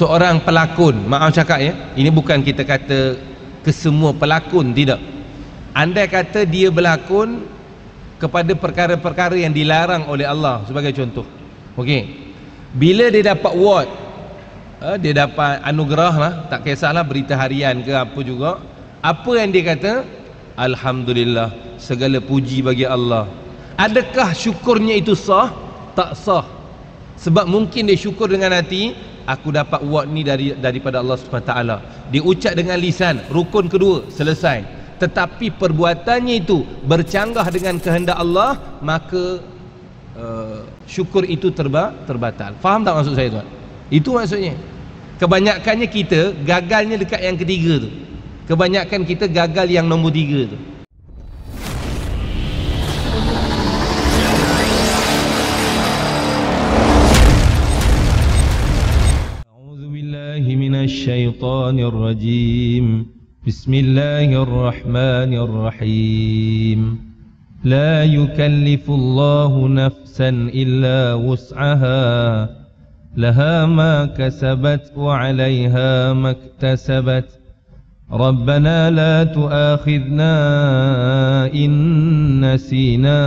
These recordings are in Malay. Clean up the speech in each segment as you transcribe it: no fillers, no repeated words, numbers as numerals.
seorang pelakon, maaf cakap ya, ini bukan kita kata kesemua pelakon, tidak. Andai kata dia berlakon kepada perkara-perkara yang dilarang oleh Allah, sebagai contoh, okey, bila dia dapat award, dia dapat anugerah lah, tak kisahlah berita harian ke apa juga, apa yang dia kata? Alhamdulillah, segala puji bagi Allah. Adakah syukurnya itu sah? Tak sah. Sebab mungkin dia syukur dengan hati, aku dapat award ni daripada Allah SWT. Dia ucap dengan lisan, rukun kedua, selesai. Tetapi perbuatannya itu bercanggah dengan kehendak Allah, maka syukur itu terbatal. Faham tak maksud saya tuan? Itu maksudnya. Kebanyakannya kita gagalnya dekat yang ketiga tu. Kebanyakan kita gagal yang nombor 3 tu. A'udzubillahi minasyaitonir rajim. Bismillahirrahmanirrahim. La yukallifullahu nafsan illa wus'aha. Laha ma kasabat wa 'alayha maktasabat. Rabbana la tu'akhidna in nasina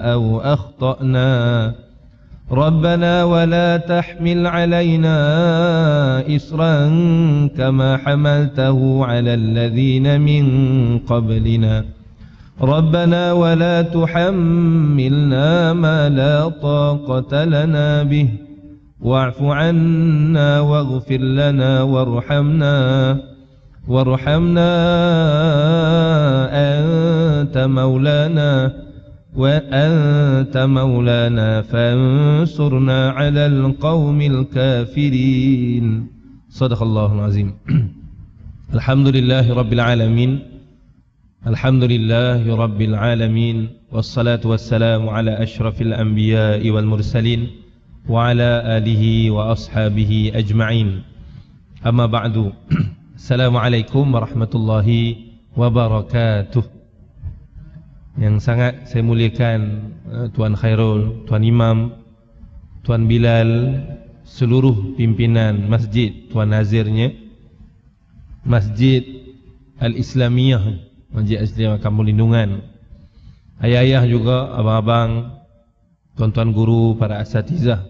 aw akhtana. ربنا ولا تحمل علينا إصرا كما حملته على الذين من قبلنا ربنا ولا تحملنا ما لا طاقة لنا به واعف عنا واغفر لنا وارحمنا أنت مولانا وأنت مولانا فانصرنا على القوم الكافرين. صدق الله العظيم. الحمد لله رب العالمين. الحمد لله رب العالمين والصلاة والسلام على أشرف الأنبياء والمرسلين وعلى آله وأصحابه أجمعين. أما بعد. السلام عليكم ورحمة الله وبركاته. Yang sangat saya muliakan Tuan Khairul, Tuan Imam, Tuan Bilal, seluruh pimpinan masjid, Tuan Nazirnya, Masjid Al-Islamiyah, Masjid Al-Islamiyah Kampung Lindungan, ayah-ayah juga, abang-abang, tuan-tuan guru, para asatizah,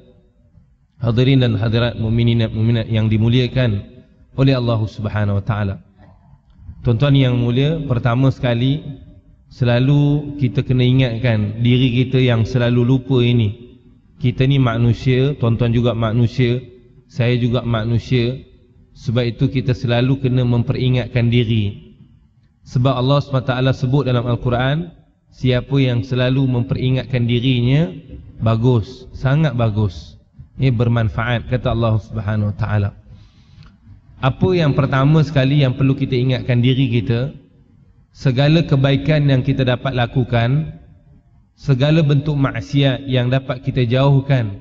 hadirin dan hadirat mukminin dan mukminat yang dimuliakan oleh Allah Subhanahu wa taala. Tuan-tuan yang mulia, pertama sekali selalu kita kena ingatkan diri kita yang selalu lupa ini. Kita ni manusia, tuan-tuan juga manusia, saya juga manusia. Sebab itu kita selalu kena memperingatkan diri. Sebab Allah SWT sebut dalam Al-Quran, siapa yang selalu memperingatkan dirinya, bagus, sangat bagus, ia bermanfaat, kata Allah Subhanahu Wa Taala. Apa yang pertama sekali yang perlu kita ingatkan diri kita, segala kebaikan yang kita dapat lakukan, segala bentuk maksiat yang dapat kita jauhkan,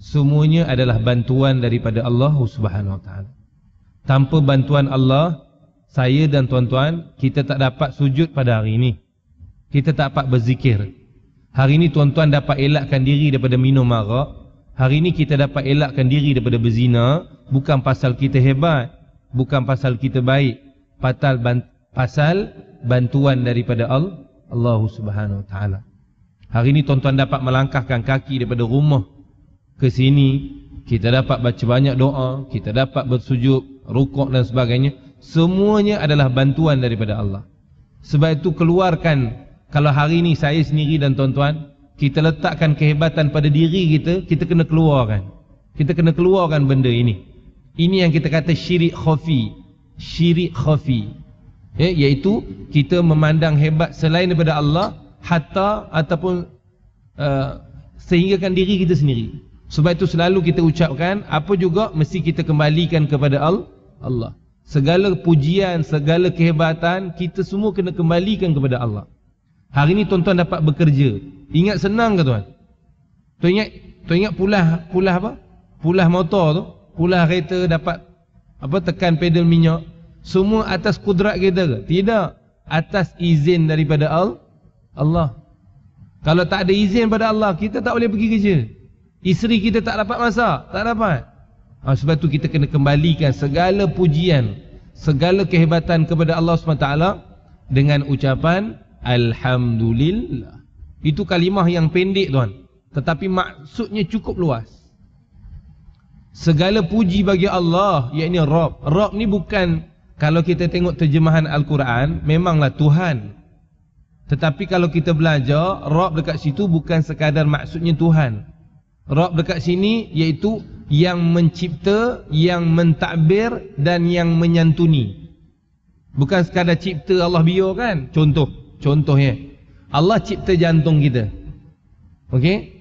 semuanya adalah bantuan daripada Allah Subhanahu Wa Taala. Tanpa bantuan Allah, saya dan tuan-tuan, kita tak dapat sujud pada hari ini. Kita tak dapat berzikir. Hari ini tuan-tuan dapat elakkan diri daripada minum arak. Hari ini kita dapat elakkan diri daripada berzina. Bukan pasal kita hebat, bukan pasal kita baik, pasal bantuan daripada Allah Subhanahu Wa Taala. Hari ini tuan-tuan dapat melangkahkan kaki daripada rumah ke sini, kita dapat baca banyak doa, kita dapat bersujud, rukuk dan sebagainya. Semuanya adalah bantuan daripada Allah. Sebab itu keluarkan, kalau hari ini saya sendiri dan tuan-tuan, kita letakkan kehebatan pada diri kita, kita kena keluarkan. Kita kena keluarkan benda ini. Ini yang kita kata syirik khafi. Syirik khafi, iaitu kita memandang hebat selain daripada Allah, hatta ataupun sehinggakan diri kita sendiri. Sebab itu selalu kita ucapkan, apa juga mesti kita kembalikan kepada Allah. Segala pujian, segala kehebatan, kita semua kena kembalikan kepada Allah. Hari ini tuan-tuan dapat bekerja. Ingat senang ke tuan? Tuan ingat pulah apa? Pulah motor tu, pulah kereta, dapat apa, tekan pedal minyak. Semua atas kudrat kita ke? Tidak. Atas izin daripada Allah. Kalau tak ada izin pada Allah, kita tak boleh pergi kerja. Isteri kita tak dapat masak, tak dapat. Sebab tu kita kena kembalikan segala pujian, segala kehebatan kepada Allah SWT dengan ucapan Alhamdulillah. Itu kalimah yang pendek tuan, tetapi maksudnya cukup luas. Segala puji bagi Allah, iaitu Rabb. Rabb ni bukan, kalau kita tengok terjemahan Al-Quran, memanglah Tuhan. Tetapi kalau kita belajar, Rabb dekat situ bukan sekadar maksudnya Tuhan. Rabb dekat sini iaitu yang mencipta, yang mentadbir dan yang menyantuni. Bukan sekadar cipta Allah biar kan. Contohnya Allah cipta jantung kita. Okey?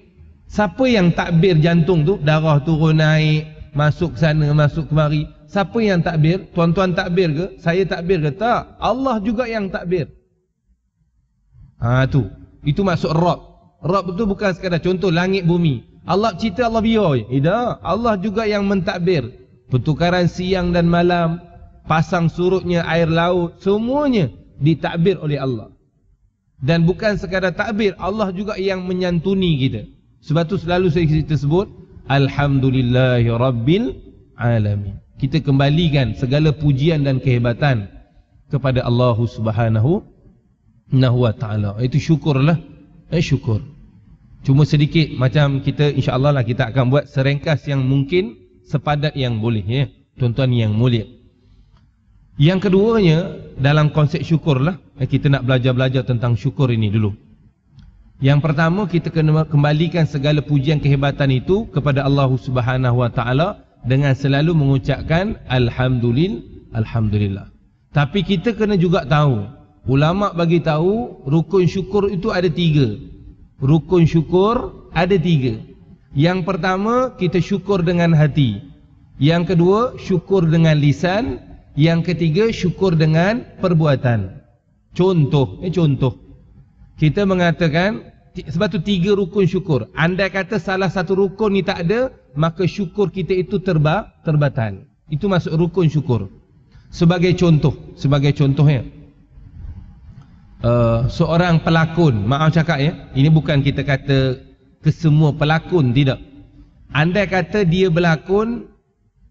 Siapa yang takbir jantung tu? Darah turun naik, masuk sana, masuk kemari. Siapa yang takbir? Tuan-tuan takbir ke? Saya takbir ke? Tak. Allah juga yang takbir. Itu maksud Rabb. Rabb tu bukan sekadar contoh langit bumi. Allah cipta, Allah biar. Tidak. Allah juga yang mentadbir. Pertukaran siang dan malam, pasang surutnya air laut, semuanya ditadbir oleh Allah. Dan bukan sekadar takbir, Allah juga yang menyantuni kita. Sebab tu selalu kita sebut Alhamdulillahi Rabbil Alamin. Kita kembalikan segala pujian dan kehebatan kepada Allah Subhanahu wa ta'ala. Itu syukurlah. Syukur. Cuma sedikit, macam kita insya-Allah lah kita akan buat serengkas yang mungkin, sepadat yang boleh ya, tuan-tuan yang mulia. Yang keduanya dalam konsep syukur lah, kita nak belajar tentang syukur ini dulu. Yang pertama, kita kena kembalikan segala pujian kehebatan itu kepada Allah Subhanahu wa ta'ala dengan selalu mengucapkan Alhamdulillah. Tapi kita kena juga tahu, ulama bagi tahu rukun syukur itu ada 3. Rukun syukur ada 3. Yang pertama, kita syukur dengan hati. Yang kedua, syukur dengan lisan. Yang ketiga, syukur dengan perbuatan. Contoh. Kita mengatakan, sebab tu 3 rukun syukur. Andai kata salah satu rukun ni tak ada, maka syukur kita itu terbatal. Itu maksud rukun syukur. Sebagai contohnya, seorang pelakon, maaf cakap ya, ini bukan kita kata kesemua pelakon, tidak. Andai kata dia berlakon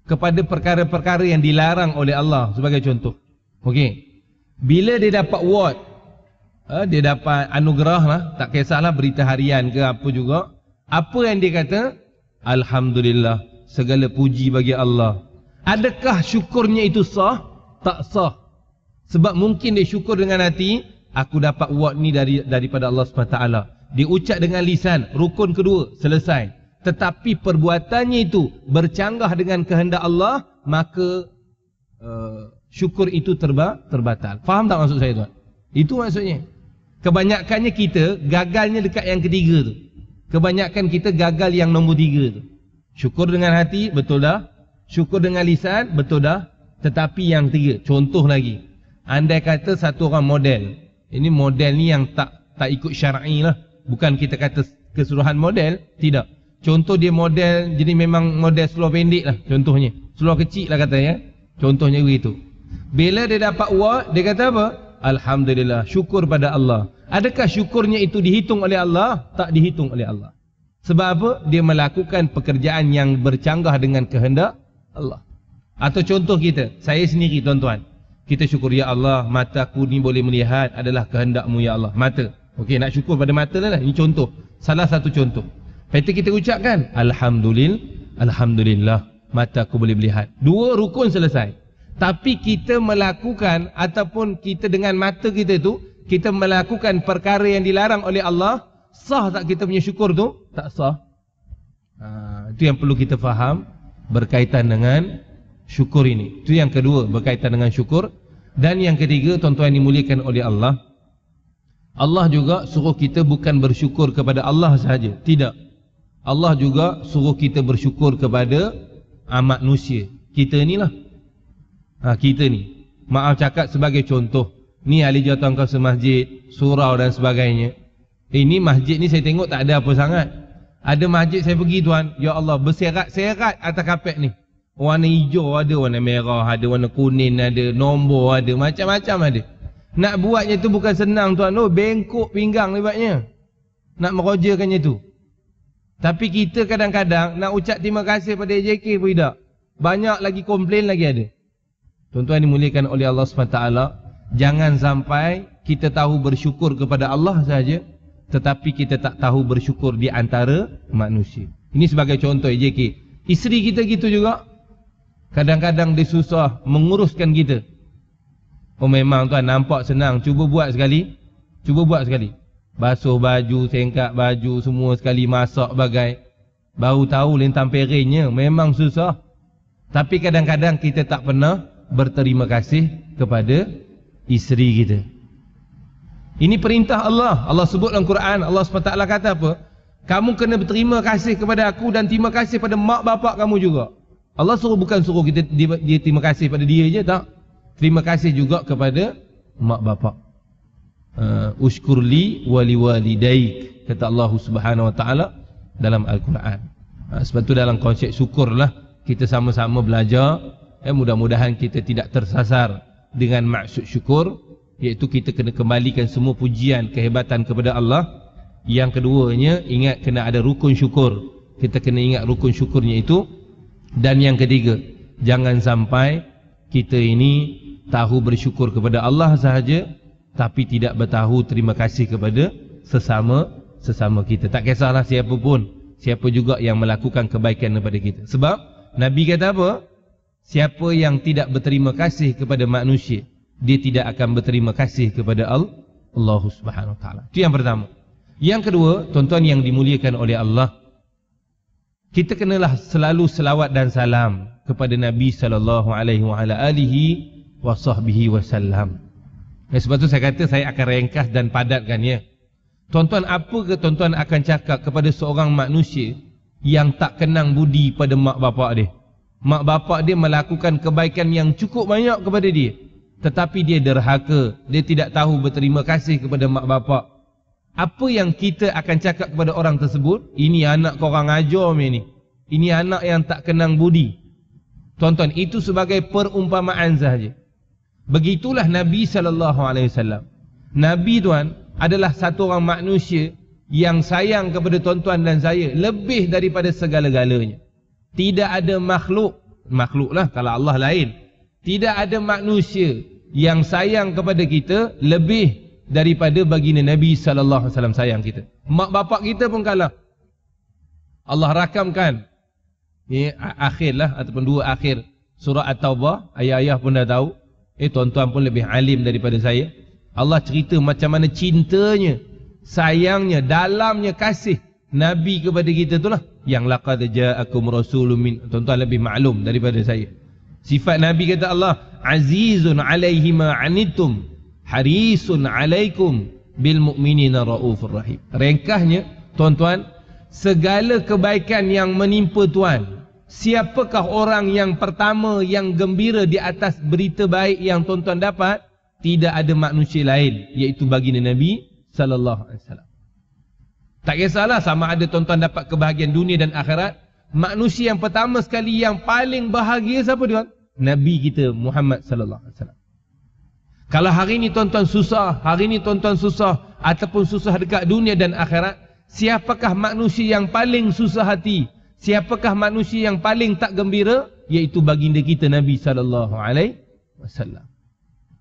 kepada perkara-perkara yang dilarang oleh Allah, sebagai contoh. Okey. Bila dia dapat award, dia dapat anugerah lah, tak kisahlah berita harian ke apa juga, apa yang dia kata? Alhamdulillah, segala puji bagi Allah. Adakah syukurnya itu sah? Tak sah. Sebab mungkin dia syukur dengan hati, aku dapat award ni daripada Allah SWT. Dia ucap dengan lisan, rukun kedua, selesai. Tetapi perbuatannya itu bercanggah dengan kehendak Allah, maka syukur itu terbatal. Faham tak maksud saya tuan? Itu maksudnya. Kebanyakannya kita gagalnya dekat yang ketiga tu. Kebanyakan kita gagal yang nombor 3 tu. Syukur dengan hati, betul dah. Syukur dengan lisan, betul dah. Tetapi yang 3, contoh lagi. Andai kata satu orang model. Ini model ni yang tak ikut syar'i lah. Bukan kita kata keseluruhan model, tidak. Contoh dia model, jadi memang model seluar pendek lah contohnya. Seluar kecil lah katanya. Contohnya begitu. Bila dia dapat award, dia kata apa? Alhamdulillah, syukur pada Allah. Adakah syukurnya itu dihitung oleh Allah? Tak dihitung oleh Allah. Sebab apa? Dia melakukan pekerjaan yang bercanggah dengan kehendak Allah. Atau contoh kita, saya sendiri tuan-tuan. Kita syukur, ya Allah, mataku ni boleh melihat adalah kehendak-Mu ya Allah. Mata. Okey, nak syukur pada mata lah. Ini contoh. Salah satu contoh. Lepas kita ucapkan Alhamdulillah, mataku boleh melihat. 2 rukun selesai. Tapi kita melakukan, ataupun kita dengan mata kita itu, kita melakukan perkara yang dilarang oleh Allah, sah tak kita punya syukur tu? Tak sah. Itu yang perlu kita faham berkaitan dengan syukur ini. Itu yang kedua, berkaitan dengan syukur. Dan yang ketiga, tuan-tuan dimuliakan oleh Allah, Allah juga suruh kita bukan bersyukur kepada Allah sahaja. Tidak. Allah juga suruh kita bersyukur kepada manusia. Kita ni lah. Kita ni. Maaf cakap sebagai contoh. Ni ahli jawatan kuasa masjid, surau dan sebagainya. Ini masjid ni saya tengok tak ada apa sangat. Ada masjid saya pergi tuan, ya Allah, berserat-serat atas kapet ni. Warna hijau ada, warna merah ada, warna kuning ada, nombor ada, macam-macam ada. Nak buatnya tu bukan senang tuan. Bengkok pinggang lebatnya nak merojakannya tu. Tapi kita kadang-kadang nak ucap terima kasih pada AJK pun tidak. banyak lagi komplain lagi ada. Tuan-tuan dimuliakan oleh Allah SWT, jangan sampai kita tahu bersyukur kepada Allah saja, tetapi kita tak tahu bersyukur di antara manusia. Ini sebagai contoh JK. Isteri kita gitu juga. Kadang-kadang dia susah menguruskan kita. Oh memang tuan nampak senang, cuba buat sekali. Cuba buat sekali. Basuh baju, sengkak baju, semua sekali, masak bagai. Baru tahu lintang peringnya, memang susah. Tapi kadang-kadang kita tak pernah berterima kasih kepada isteri kita. Ini perintah Allah. Allah sebut dalam Quran, Allah SWT kata apa? Kamu kena berterima kasih kepada aku dan terima kasih pada mak bapak kamu juga. Allah suruh, bukan suruh kita dia terima kasih pada dia je, tak. Terima kasih juga kepada mak bapak. Ushkurli wali walidaik, kata Allah Subhanahu Wa Taala dalam Al-Quran. Sebab tu dalam konsep syukurlah kita sama-sama belajar. Mudah-mudahan kita tidak tersasar dengan maksud syukur, iaitu kita kena kembalikan semua pujian, kehebatan kepada Allah. Yang keduanya, ingat kena ada rukun syukur. Kita kena ingat rukun syukurnya itu. Dan yang ketiga, jangan sampai kita ini tahu bersyukur kepada Allah sahaja, tapi tidak bertahu terima kasih kepada sesama kita. Tak kisahlah siapa pun, siapa juga yang melakukan kebaikan kepada kita. Sebab Nabi kata apa? Siapa yang tidak berterima kasih kepada manusia, dia tidak akan berterima kasih kepada Allah Subhanahu Wa Taala. Itu yang pertama. Yang kedua, tuan-tuan yang dimuliakan oleh Allah, kita kenalah selalu selawat dan salam kepada Nabi sallallahu alaihi wasallam. Sebab tu saya kata saya akan ringkas dan padatkan ya. Tuan-tuan, apa ke tuan-tuan akan cakap kepada seorang manusia yang tak kenang budi pada mak bapak dia? Mak bapak dia melakukan kebaikan yang cukup banyak kepada dia, tetapi dia derhaka, dia tidak tahu berterima kasih kepada mak bapak. Apa yang kita akan cakap kepada orang tersebut? Ini anak korang ajar ni. Ini anak yang tak kenang budi. Tuan-tuan, itu sebagai perumpamaan sahaja. Begitulah Nabi SAW. Nabi tuan adalah satu orang manusia yang sayang kepada tuan-tuan dan saya lebih daripada segala-galanya. Tidak ada makhluklah kalau Allah lain. Tidak ada manusia yang sayang kepada kita lebih daripada baginda Nabi SAW sayang kita. Mak bapak kita pun kalah. Allah rakamkan akhirlah ataupun dua akhir surah At-Taubah, ayah-ayah pun dah tahu. Tuan-tuan pun lebih alim daripada saya. Allah cerita macam mana cintanya, sayangnya, dalamnya kasih Nabi kepada kita itulah yang laqad ja'akum rasulun min. Tuan-tuan lebih maklum daripada saya. Sifat Nabi kata Allah, azizun alaihi ma anittum harisun alaikum bil mu'minina raufur rahim. Ringkasnya, tuan-tuan, segala kebaikan yang menimpa tuan, siapakah orang yang pertama yang gembira di atas berita baik yang tuan-tuan dapat? Tidak ada manusia lain, iaitu baginda Nabi sallallahu alaihi wasallam. Tak kisahlah sama ada tuan-tuan dapat kebahagiaan dunia dan akhirat, manusia yang pertama sekali yang paling bahagia siapa tuan? Nabi kita Muhammad sallallahu alaihi wasallam. Kalau hari ini tuan-tuan susah, ataupun susah dekat dunia dan akhirat, siapakah manusia yang paling susah hati? Siapakah manusia yang paling tak gembira? Iaitu baginda kita Nabi sallallahu alaihi wasallam.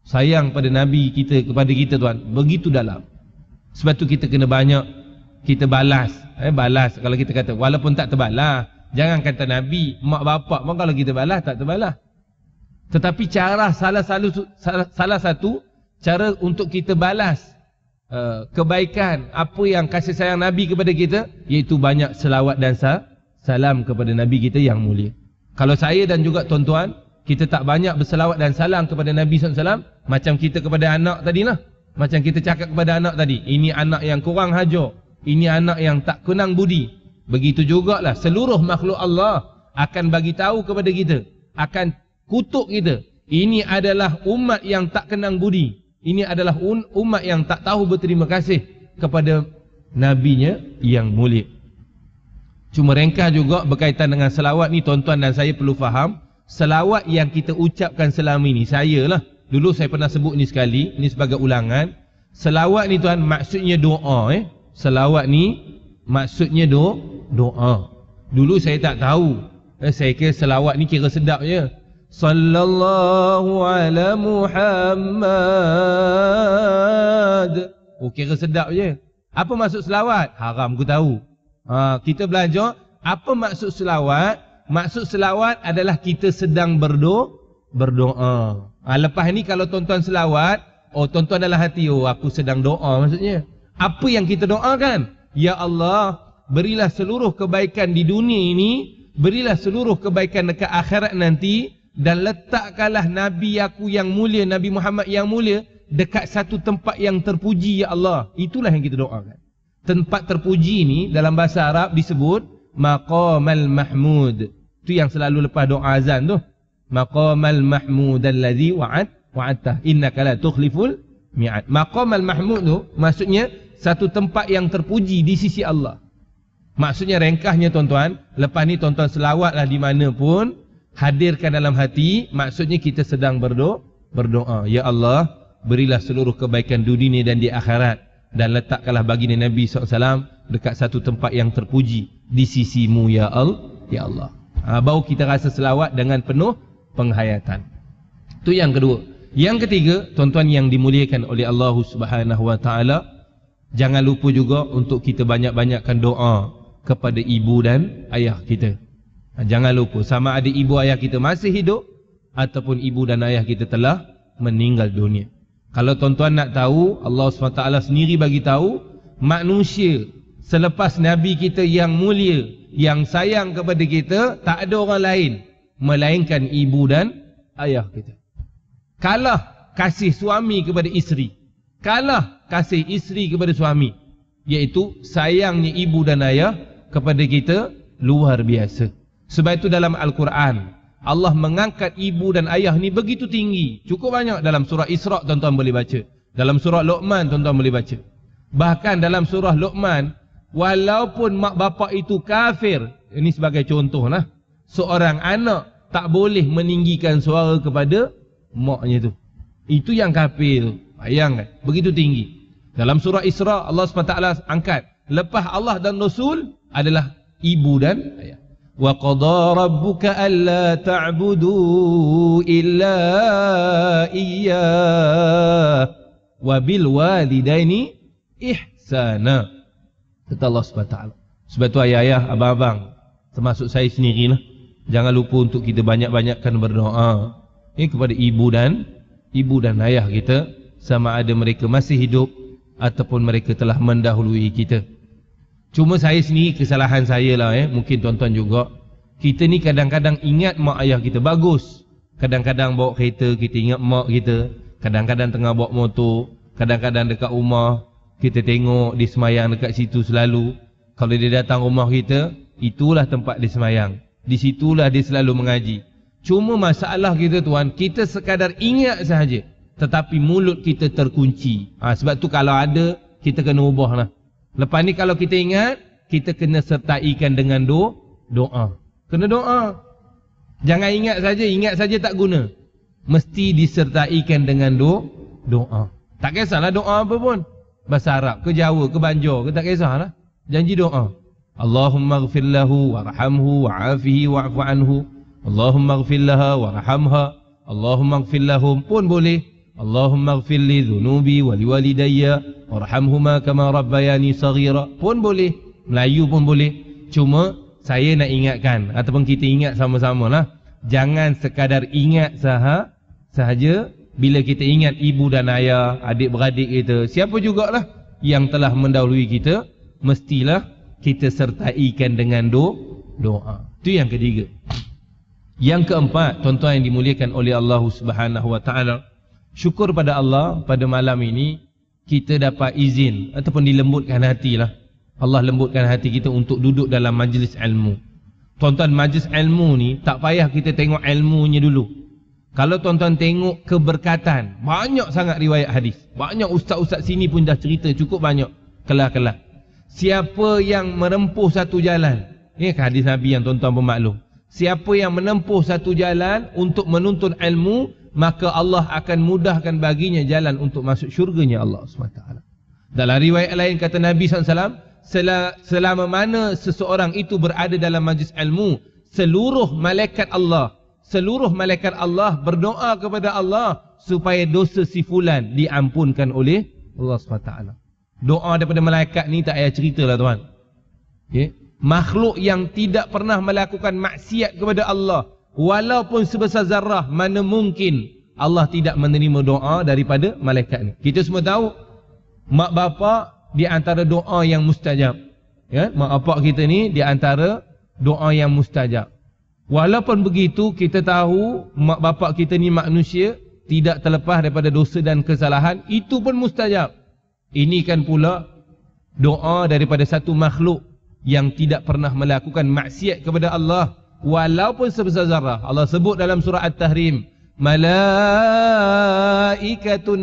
Sayang pada Nabi kita kepada kita tuan, begitu dalam. Sebab tu kita kena banyak kita balas. Balas kalau kita kata walaupun tak terbalas, jangan kata Nabi, mak bapak pun kalau kita balas tak terbalas. Tetapi cara salah satu cara untuk kita balas kebaikan apa yang kasih sayang Nabi kepada kita, iaitu banyak selawat dan salam kepada Nabi kita yang mulia. Kalau saya dan juga tuan-tuan, kita tak banyak berselawat dan salam kepada Nabi SAW, macam kita kepada anak tadilah. Macam kita cakap kepada anak tadi, ini anak yang kurang hajar, ini anak yang tak kenang budi. Begitu jugalah seluruh makhluk Allah akan bagi tahu kepada kita, akan kutuk kita. Ini adalah umat yang tak kenang budi. Ini adalah umat yang tak tahu berterima kasih kepada nabinya yang mulia. Cuma ringkas juga berkaitan dengan selawat ni, tuan-tuan dan saya perlu faham, selawat yang kita ucapkan selama ini, saya lah, dulu saya pernah sebut ni sekali, ni sebagai ulangan. Selawat ni tuan, maksudnya doa. Selawat ni maksudnya doa. Dulu saya tak tahu. Saya kira selawat ni kira sedap je. Sallallahu ala Muhammad. Oh, kira sedap je. Apa maksud selawat? Haram aku tahu. Kita belajar apa maksud selawat. Maksud selawat adalah kita sedang berdoa. Lepas ni kalau tuan-tuan selawat, tuan-tuan dalam hati, aku sedang doa maksudnya. Apa yang kita doakan? Ya Allah, berilah seluruh kebaikan di dunia ini, berilah seluruh kebaikan dekat akhirat nanti, dan letakkanlah Nabi aku yang mulia, Nabi Muhammad yang mulia, dekat satu tempat yang terpuji, ya Allah. Itulah yang kita doakan. Tempat terpuji ni dalam bahasa Arab disebut Maqamal Mahmud. Itu yang selalu lepas doa azan tu. Maqamal Mahmud alladhi wa'adtah innaka la tukhliful mi'ad. Maqamal Mahmud tu maksudnya satu tempat yang terpuji di sisi Allah. Maksudnya ringkasnya tuan-tuan, lepas ni tuan-tuan selawatlah di mana pun, hadirkan dalam hati, maksudnya kita sedang berdoa. Ya Allah, berilah seluruh kebaikan dunia dan di akhirat, dan letakkanlah baginda Nabi SAW dekat satu tempat yang terpuji di sisimu, ya Allah. Baru kita rasa selawat dengan penuh penghayatan. Itu yang kedua. Yang ketiga, tuan-tuan yang dimuliakan oleh Allah Subhanahu Wa Taala, jangan lupa juga untuk kita banyak-banyakkan doa kepada ibu dan ayah kita. Jangan lupa, sama ada ibu ayah kita masih hidup ataupun ibu dan ayah kita telah meninggal dunia. Kalau tuan-tuan nak tahu, Allah SWT sendiri bagi tahu, manusia selepas Nabi kita yang mulia, yang sayang kepada kita, tak ada orang lain melainkan ibu dan ayah kita. Kalah kasih suami kepada isteri, kalah kasih isteri kepada suami, iaitu sayangnya ibu dan ayah kepada kita luar biasa. Sebab itu dalam Al-Quran Allah mengangkat ibu dan ayah ni begitu tinggi. Cukup banyak dalam surah Isra tuan-tuan boleh baca. Dalam surah Luqman tuan-tuan boleh baca. Bahkan dalam surah Luqman, walaupun mak bapak itu kafir, ini sebagai contoh lah, seorang anak tak boleh meninggikan suara kepada maknya tu. Itu yang kafir. Bayangkan, begitu tinggi. Dalam surah Isra Allah SWT angkat, lepas Allah dan Rasul adalah ibu dan ayah. Wa qada rabbuka alla ta'budu illa iyyah wa bil walidaini ihsana. Kata Allah SWT. Sebab tu ayah-ayah, abang-abang, termasuk saya sendirilah, jangan lupa untuk kita banyak-banyakkan berdoa kepada ibu dan ayah kita, sama ada mereka masih hidup ataupun mereka telah mendahului kita. Cuma saya sendiri, kesalahan saya lah, mungkin tuan-tuan juga, kita ni kadang-kadang ingat mak ayah kita, bagus. Kadang-kadang bawa kereta, kita ingat mak kita. Kadang-kadang tengah bawa motor, kadang-kadang dekat rumah, kita tengok dia semayang dekat situ selalu. Kalau dia datang rumah kita, itulah tempat dia semayang, di situlah dia selalu mengaji. Cuma masalah kita tuan, kita sekadar ingat sahaja, tetapi mulut kita terkunci. Sebab tu kalau ada, kita kena ubah lah. Lepas ni kalau kita ingat, kita kena sertaikan dengan doa. Kena doa. Jangan ingat saja tak guna. Mesti disertaikan dengan doa. Tak kisahlah doa apa pun. Bahasa Arab ke Jawa ke Banjar ke, tak kisahlah. Janji doa. Allahumma ghfir lahu warhamhu wa'afihi wa'fu anhu. Allahumma ghfir laha warhamha. Allahumma ghfir lahum pun boleh. Allahumma ghfir li dhunubi wa liwalidayya warhamhuma kama rabbayani saghira pun boleh. Melayu pun boleh. Cuma saya nak ingatkan, ataupun kita ingat sama-sama lah, jangan sekadar ingat sahaja. Bila kita ingat ibu dan ayah, adik-beradik kita, siapa jugalah yang telah mendahului kita, mestilah kita sertaikan dengan doa. Itu yang ketiga. Yang keempat, tuan-tuan yang dimuliakan oleh Allah Subhanahu Wa Taala, syukur pada Allah pada malam ini kita dapat izin ataupun dilembutkan hatilah. Allah lembutkan hati kita untuk duduk dalam majlis ilmu. Tuan-tuan, majlis ilmu ni tak payah kita tengok ilmunya dulu. Kalau tuan-tuan tengok keberkatan, banyak sangat riwayat hadis. Banyak ustaz-ustaz sini pun dah cerita cukup banyak. Kelah-kelah. Siapa yang menempuh satu jalan, ini hadis Nabi yang tuan-tuan pemaklum. Siapa yang menempuh satu jalan untuk menuntut ilmu, maka Allah akan mudahkan baginya jalan untuk masuk syurganya Allah SWT. Dalam riwayat lain kata Nabi SAW, selama mana seseorang itu berada dalam majlis ilmu, seluruh malaikat Allah berdoa kepada Allah supaya dosa si fulan diampunkan oleh Allah SWT. Doa daripada malaikat ni tak payah cerita lah tuan. Okay. Makhluk yang tidak pernah melakukan maksiat kepada Allah, walaupun sebesar zarrah, mana mungkin Allah tidak menerima doa daripada malaikat ni. Kita semua tahu mak bapak di antara doa yang mustajab. Ya, mak bapak kita ni di antara doa yang mustajab. Walaupun begitu, kita tahu mak bapak kita ni manusia, tidak terlepas daripada dosa dan kesalahan, itu pun mustajab. Ini kan pula doa daripada satu makhluk yang tidak pernah melakukan maksiat kepada Allah, walaupun sebesar zarrah. Allah sebut dalam surah At-Tahrim, malaikatun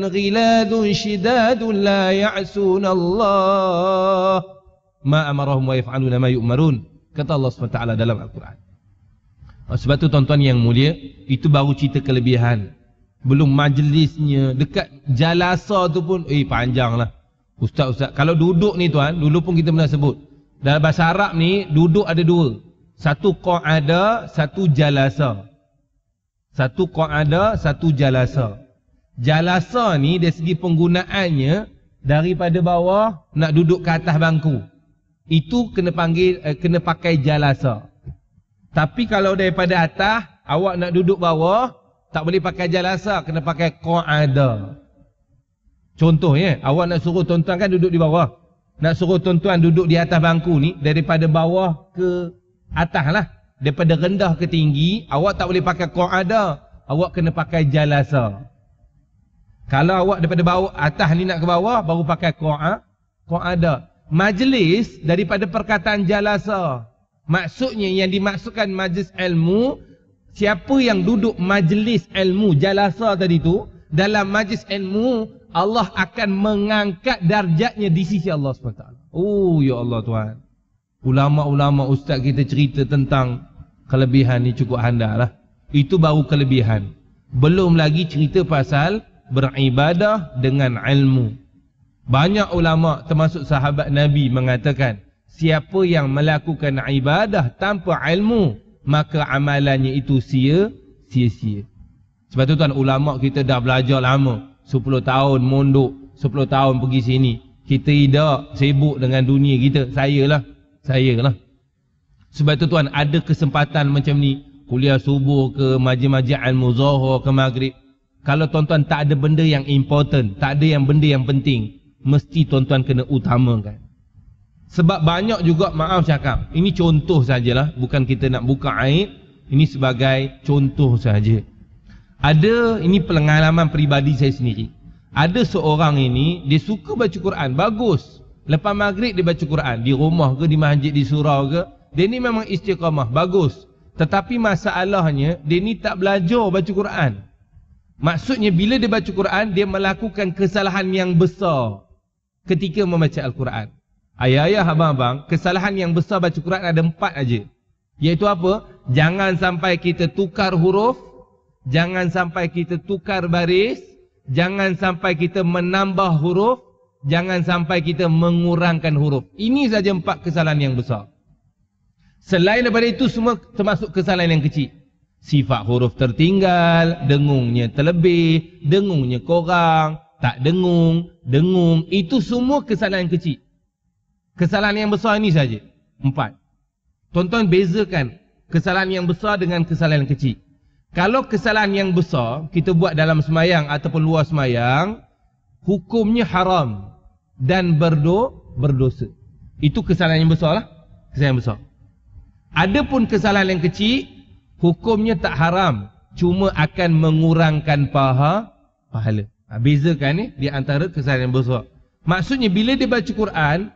ghiladun shidadun la ya'sun Allah ma amarahum wa yaf'aluna ma yu'marun, kata Allah SWT dalam Al-Quran. Sebab tu tuan-tuan yang mulia, itu baru cerita kelebihan. Belum majlisnya, dekat jalasa tu pun panjang lah. Ustaz, kalau duduk ni tuan, dulu pun kita pernah sebut, dalam bahasa Arab ni duduk ada dua, satu qa'ada, satu jalasa. Satu qa'ada, satu jalasa. Jalasa ni dari segi penggunaannya, daripada bawah nak duduk ke atas bangku, itu kena pakai jalasa. Tapi kalau daripada atas awak nak duduk bawah, tak boleh pakai jalasa, kena pakai qa'ada. Contoh ya, awak nak suruh tuan-tuan kan duduk di bawah, nak suruh tuan-tuan duduk di atas bangku ni, daripada bawah ke atas lah, daripada rendah ke tinggi, awak tak boleh pakai qa'ada, awak kena pakai jalasa. Kalau awak daripada bawah atas ni nak ke bawah, baru pakai qa'ada. Majlis daripada perkataan jalasa. Maksudnya yang dimaksudkan majlis ilmu, siapa yang duduk majlis ilmu, jalasa tadi tu, dalam majlis ilmu, Allah akan mengangkat darjatnya di sisi Allah SWT. Oh ya Allah Tuhan. Ulama-ulama ustaz kita cerita tentang kelebihan ni cukup handal lah. Itu baru kelebihan. Belum lagi cerita pasal beribadah dengan ilmu. Banyak ulama termasuk sahabat Nabi mengatakan, siapa yang melakukan ibadah tanpa ilmu, maka amalannya itu sia-sia. Sebab tu tuan, ulama kita dah belajar lama, 10 tahun mondok, 10 tahun pergi sini. Kita tidak sibuk dengan dunia kita. Saya lah. Sebab tu tuan, ada kesempatan macam ni, kuliah subuh ke, majlis-majlis ilmu Zuhur ke maghrib, kalau tuan-tuan tak ada benda yang important, tak ada yang benda yang penting, mesti tuan-tuan kena utamakan. Sebab banyak juga, maaf cakap, ini contoh sajalah, bukan kita nak buka aib, ini sebagai contoh saja. Ada, ini pengalaman peribadi saya sendiri. Ada seorang ini, dia suka baca Quran, bagus. Lepas maghrib dia baca Quran, di rumah ke, di masjid, di surau ke, dia ni memang istiqamah, bagus. Tetapi masalahnya, dia ni tak belajar baca Quran. Maksudnya bila dia baca Quran, dia melakukan kesalahan yang besar ketika membaca Al-Quran. Ayah-ayah, abang-abang, kesalahan yang besar baca Quran ada 4 aja. Iaitu apa? Jangan sampai kita tukar huruf, jangan sampai kita tukar baris, jangan sampai kita menambah huruf, jangan sampai kita mengurangkan huruf. Ini saja 4 kesalahan yang besar. Selain daripada itu, semua termasuk kesalahan yang kecil. Sifat huruf tertinggal, dengungnya terlebih, dengungnya kurang, tak dengung, dengung. Itu semua kesalahan kecil. Kesalahan yang besar ini saja 4. Tuan-tuan bezakan kesalahan yang besar dengan kesalahan kecil. Kalau kesalahan yang besar kita buat dalam semayang ataupun luar semayang, hukumnya haram dan berdosa. Itu kesalahan yang besar lah. Kesalahan yang besar. Adapun kesalahan yang kecil, hukumnya tak haram, cuma akan mengurangkan pahala. Bezakan ni di antara kesalahan yang besar. Maksudnya bila dia baca Quran,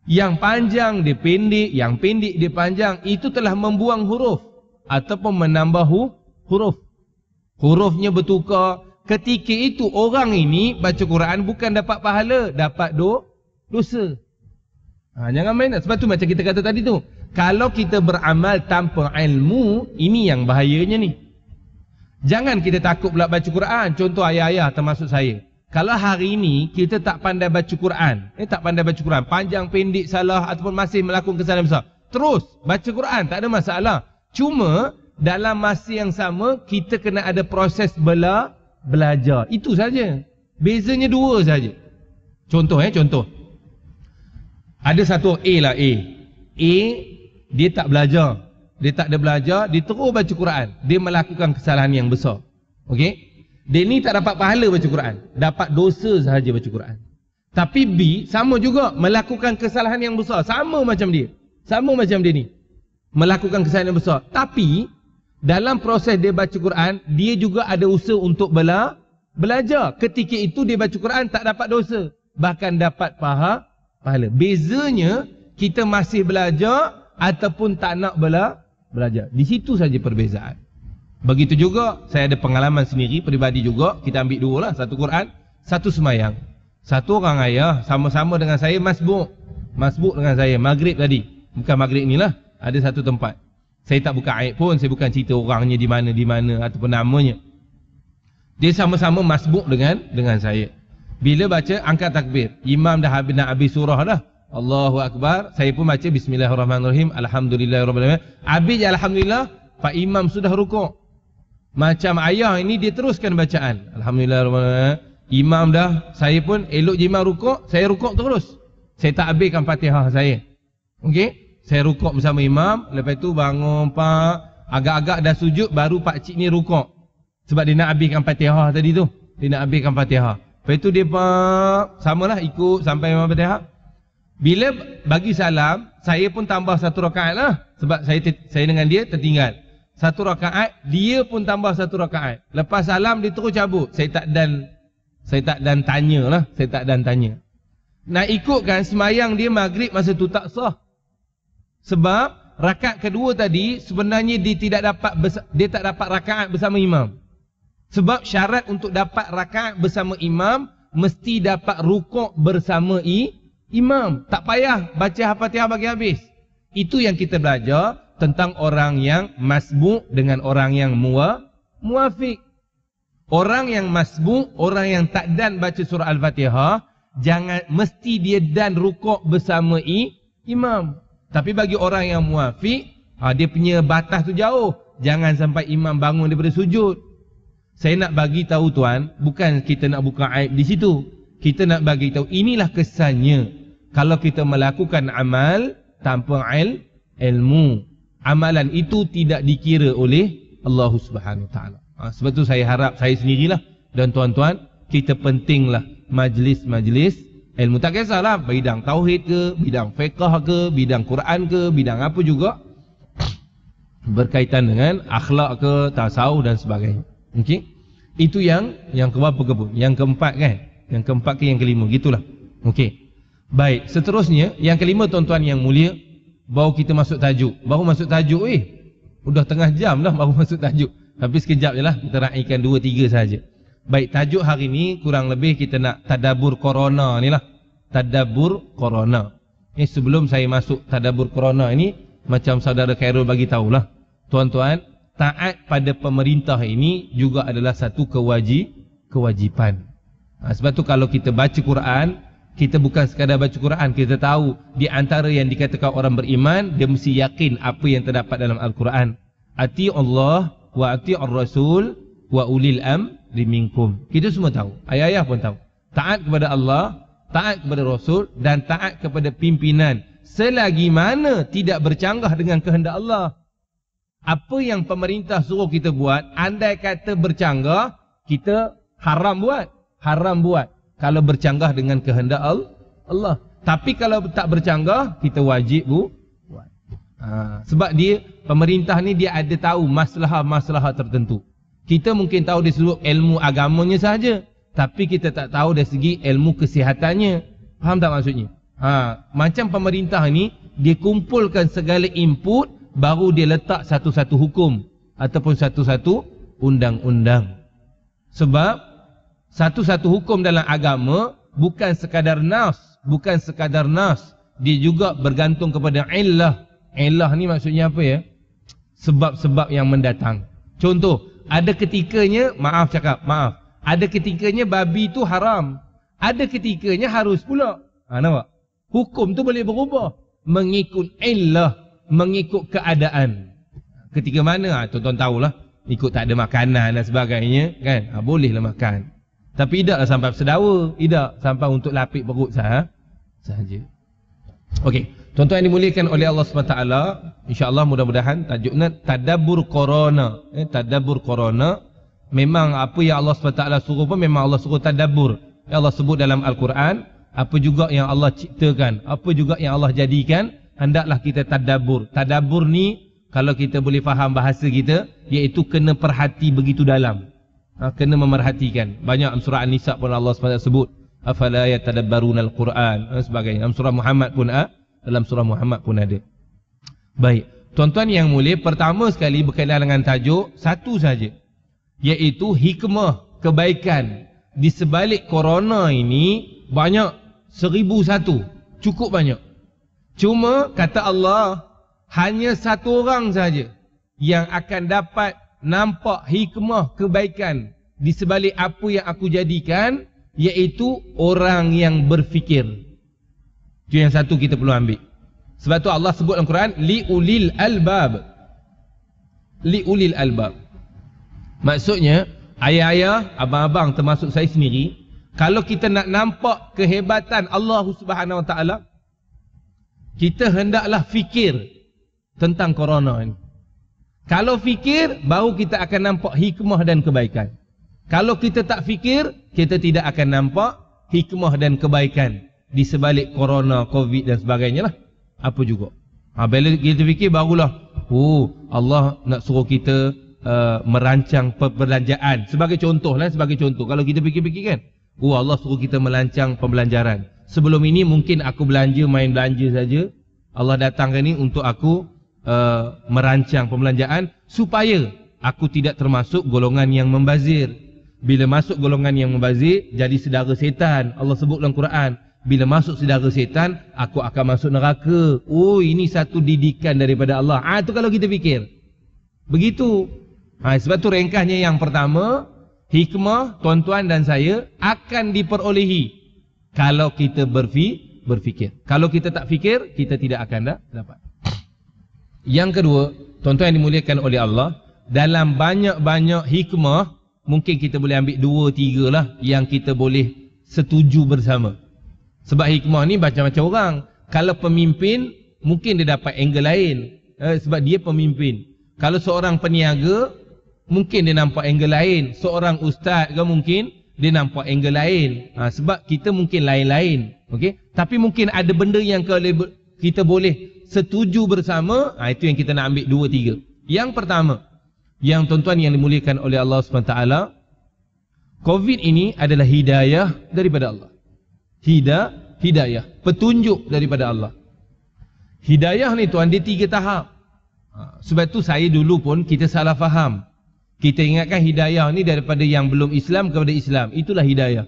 yang panjang dia pendek, yang pendek dia panjang, itu telah membuang huruf ataupun menambah huruf. Hurufnya bertukar. Ketika itu orang ini baca Quran bukan dapat pahala, dapat dosa. Jangan main. Sebab tu macam kita kata tadi tu, kalau kita beramal tanpa ilmu, ini yang bahayanya ni. Jangan kita takut pula baca Quran. Contoh ayah-ayah termasuk saya. Kalau hari ini kita tak pandai baca Quran, tak pandai baca Quran, panjang pendek salah ataupun masih melakukan kesalahan besar, terus baca Quran, tak ada masalah. Cuma dalam masa yang sama kita kena ada proses belajar. Itu saja. Bezanya dua saja. Contoh contoh. Ada satu A lah A. A dia tak belajar. Dia tak ada belajar, dia terus baca Quran. Dia melakukan kesalahan yang besar. Okey? Dia ni tak dapat pahala baca Quran. Dapat dosa sahaja baca Quran. Tapi B sama juga melakukan kesalahan yang besar. Sama macam dia. Sama macam dia ni. Melakukan kesalahan yang besar. Tapi dalam proses dia baca Quran, dia juga ada usaha untuk belajar. Ketika itu dia baca Quran tak dapat dosa. Bahkan dapat pahala. Bezanya kita masih belajar ataupun tak nak belajar. Di situ saja perbezaan. Begitu juga saya ada pengalaman sendiri peribadi juga. Kita ambil dua lah, satu Quran, satu semayang. Satu orang ayah sama-sama dengan saya masbuk dengan saya maghrib tadi. Bukan maghrib ni lah, ada satu tempat. Saya tak buka aib pun, saya bukan cerita orangnya di mana ataupun namanya. Dia sama-sama masbuk dengan saya. Bila baca angkat takbir, imam dah habis surah dah, Allahu Akbar, saya pun baca Bismillahirrahmanirrahim, Alhamdulillahirabbil alamin. Habis alhamdulillah, Pak Imam sudah rukuk. Macam ayah ini dia teruskan bacaan. Alhamdulillahirabbil alamin. Imam dah, saya pun elok je imam rukuk, saya rukuk terus. Saya tak habiskan Fatihah saya. Okey? Saya rukuk bersama imam, lepas tu bangun Pak, agak-agak dah sujud baru Pak Cik ni rukuk. Sebab dia nak habiskan Fatihah tadi tu. Dia nak habiskan Fatihah. Lepas tu dia Pak, samalah ikut sampai imam Fatihah. Bila bagi salam, saya pun tambah satu rakaat lah. Sebab saya dengan dia tertinggal. Satu rakaat, dia pun tambah satu rakaat. Lepas salam, dia terus cabut. Saya tak dan tanya lah. Nak ikutkan semayang dia maghrib masa tu tak sah. Sebab rakaat kedua tadi, sebenarnya dia tak dapat rakaat bersama imam. Sebab syarat untuk dapat rakaat bersama imam, mesti dapat rukuk bersama imam. Tak payah baca Fatihah bagi habis. Itu yang kita belajar tentang orang yang masbuk dengan orang yang muafiq. Orang yang masbuk, orang yang tak dan baca surah Al-Fatihah, jangan mesti dia dan rukuk bersama imam. Tapi bagi orang yang muafiq, dia punya batas tu jauh. Jangan sampai imam bangun daripada sujud. Saya nak bagi tahu tuan, bukan kita nak buka aib di situ. Kita nak bagi tahu inilah kesannya. Kalau kita melakukan amal tanpa ilmu, amalan itu tidak dikira oleh Allah Subhanahu Wa Taala. Sebab tu saya harap saya sendirilah dan tuan-tuan, kita pentinglah majlis-majlis ilmu. Tak kisahlah bidang tauhid ke, bidang fiqh ke, bidang Quran ke, bidang apa juga, berkaitan dengan akhlak ke, tasawuf dan sebagainya. Okey? Itu yang keberapa ke pun? Yang keempat kan? Yang keempat ke yang kelima, gitulah. Okey. Baik, seterusnya yang kelima tuan-tuan yang mulia, baru kita masuk tajuk. Baru masuk tajuk udah tengah jam dah baru masuk tajuk. Tapi sekejap je lah, kita raikan 2-3 saja. Baik, tajuk hari ni kurang lebih kita nak tadabbur corona ni lah. Tadabbur corona. Sebelum saya masuk tadabbur corona ini, macam saudara Khairul bagi tahulah, tuan-tuan, taat pada pemerintah ini juga adalah satu kewajipan. Sebab tu kalau kita baca Quran, kita bukan sekadar baca Quran, kita tahu di antara yang dikatakan orang beriman, dia mesti yakin apa yang terdapat dalam Al-Quran. Ati Allah wa ati ar-Rasul wa ulil amri minkum. Kita semua tahu, ayah-ayah pun tahu. Taat kepada Allah, taat kepada Rasul dan taat kepada pimpinan selagi mana tidak bercanggah dengan kehendak Allah. Apa yang pemerintah suruh kita buat, andai kata bercanggah, kita haram buat. Kalau bercanggah dengan kehendak Allah. Tapi kalau tak bercanggah, kita wajib buat. Sebab pemerintah ni dia ada tahu masalah-masalah tertentu. Kita mungkin tahu dari sudut ilmu agamanya sahaja, tapi kita tak tahu dari segi ilmu kesihatannya. Faham tak maksudnya? Macam pemerintah ni, dia kumpulkan segala input, baru dia letak satu-satu hukum ataupun satu-satu undang-undang. Sebab satu-satu hukum dalam agama bukan sekadar nas, dia juga bergantung kepada illah. Illah ni maksudnya apa ya? Sebab-sebab yang mendatang. Contoh, ada ketikanya, ada ketikanya babi tu haram, ada ketikanya harus pula. Nampak? Hukum tu boleh berubah mengikut illah, mengikut keadaan. Ketika mana? Tuan-tuan tahulah, ikut tak ada makanan dan sebagainya kan, bolehlah makan. Tapi tidaklah sampai bersedawa, tidak sampai untuk lapik perut sahaja. Okey, tuan-tuan yang dimuliakan oleh Allah SWT, insya-Allah mudah-mudahan tajuknya tadabbur corona. Tadabbur corona, memang apa yang Allah SWT suruh pun memang Allah suruh tadabbur. Allah sebut dalam Al-Quran, apa juga yang Allah ciptakan, apa juga yang Allah jadikan, hendaklah kita tadabbur. Tadabbur ni kalau kita boleh faham bahasa kita, iaitu kena perhati begitu dalam, kena memerhatikan. Banyak dalam surah An-Nisa pun Allah SWT sebut afala yatadabbarunal Quran dan sebagainya. Dalam surah Muhammad pun ada. Baik, tuan-tuan yang mulia, pertama sekali berkaitan dengan tajuk satu saja, iaitu hikmah kebaikan di sebalik corona ini. Banyak, 1001, cukup banyak. Cuma kata Allah, hanya satu orang saja yang akan dapat nampak hikmah kebaikan di sebalik apa yang aku jadikan, iaitu orang yang berfikir. Itu yang satu kita perlu ambil. Sebab tu Allah sebut dalam Quran, liulil albab. Liulil albab. Maksudnya, ayah-ayah, abang-abang termasuk saya sendiri, kalau kita nak nampak kehebatan Allah Subhanahu Wa Taala, kita hendaklah fikir tentang corona ini. Kalau fikir, baru kita akan nampak hikmah dan kebaikan. Kalau kita tak fikir, kita tidak akan nampak hikmah dan kebaikan di sebalik corona, covid dan sebagainya lah. Apa juga. Bila kita fikir, barulah Allah nak suruh kita merancang perbelanjaan. Sebagai contoh lah, sebagai contoh. Kalau kita fikir-fikir kan, Allah suruh kita merancang pembelanjaran. Sebelum ini mungkin aku belanja, main belanja saja. Allah datangkan ni untuk aku merancang pembelanjaan supaya aku tidak termasuk golongan yang membazir. Bila masuk golongan yang membazir, jadi saudara setan. Allah sebut dalam Quran, bila masuk saudara setan, aku akan masuk neraka. Ini satu didikan daripada Allah. Itu kalau kita fikir begitu. Sebab tu ringkasnya yang pertama, hikmah tuan-tuan dan saya akan diperolehi kalau kita berfikir. Kalau kita tak fikir, kita tidak akan dapat. Yang kedua, tuan-tuan yang dimuliakan oleh Allah, dalam banyak-banyak hikmah, mungkin kita boleh ambil 2-3 lah yang kita boleh setuju bersama. Sebab hikmah ni macam-macam orang. Kalau pemimpin, mungkin dia dapat angle lain, sebab dia pemimpin. Kalau seorang peniaga, mungkin dia nampak angle lain. Seorang ustaz ke mungkin dia nampak angle lain. Sebab kita mungkin lain-lain. Okay? Tapi mungkin ada benda yang kita boleh setuju bersama. Itu yang kita nak ambil 2-3. Yang pertama, yang tuan-tuan yang dimuliakan oleh Allah SWT, COVID ini adalah hidayah daripada Allah. Hidayah, petunjuk daripada Allah. Hidayah ni tuan, dia 3 tahap. Sebab tu saya dulu pun kita salah faham. Kita ingatkan hidayah ni daripada yang belum Islam kepada Islam. Itulah hidayah.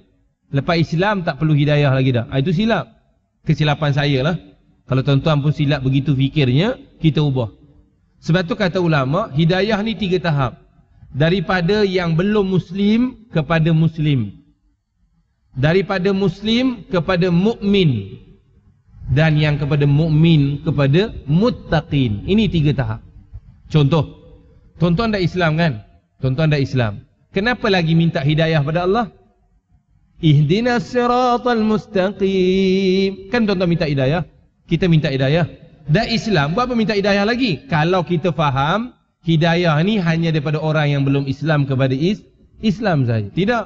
Lepas Islam tak perlu hidayah lagi dah. Itu silap. Kesilapan saya lah. Kalau tuan-tuan pun silap begitu fikirnya, kita ubah. Sebab tu kata ulama, hidayah ni 3 tahap. Daripada yang belum Muslim kepada Muslim. Daripada Muslim kepada mukmin. Dan yang kepada mukmin kepada muttaqin. Ini 3 tahap. Contoh, tuan-tuan dah Islam kan? Tuan-tuan dah Islam. Kenapa lagi minta hidayah pada Allah? Ihdinas siratal mustaqim. Kan tuan-tuan minta hidayah? Kita minta hidayah. Dah Islam, buat apa minta hidayah lagi? Kalau kita faham, hidayah ni hanya daripada orang yang belum Islam kepada Islam saja. Tidak.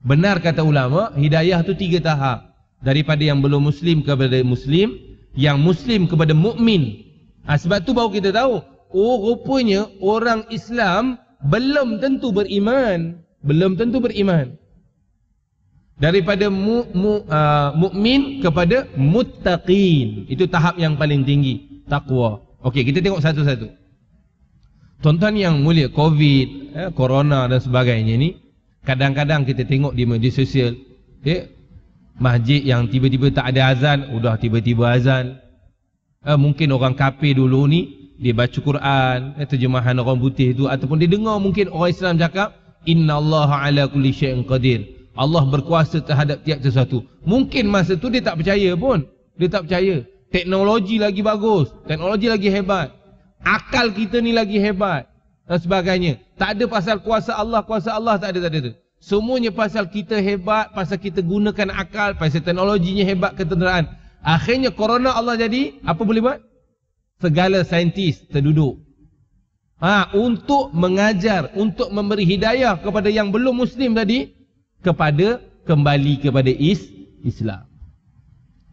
Benar kata ulama, hidayah tu 3 tahap. Daripada yang belum Muslim kepada Muslim, yang Muslim kepada mukmin. Sebab tu baru kita tahu, rupanya orang Islam belum tentu beriman. Belum tentu beriman. Daripada mukmin kepada muttaqin. Itu tahap yang paling tinggi, takwa. Okey, kita tengok satu-satu. Tuan-tuan yang mulia, COVID, corona dan sebagainya ni, kadang-kadang kita tengok di media sosial, masjid yang tiba-tiba tak ada azan, udah tiba-tiba azan. Mungkin orang kafir dulu ni, dia baca Quran, terjemahan orang putih tu, ataupun dia dengar mungkin orang Islam cakap, innallaha ala kulli syai'in qadir. Allah berkuasa terhadap tiap sesuatu. Mungkin masa tu dia tak percaya pun. Dia tak percaya. Teknologi lagi bagus, teknologi lagi hebat. Akal kita ni lagi hebat dan sebagainya. Tak ada pasal kuasa Allah tak ada tu. Semuanya pasal kita hebat, pasal kita gunakan akal, pasal teknologinya hebat, ketenteraan. Akhirnya corona Allah jadi, apa boleh buat? Segala saintis terduduk. Untuk mengajar, untuk memberi hidayah kepada yang belum Muslim tadi, kembali kepada Islam.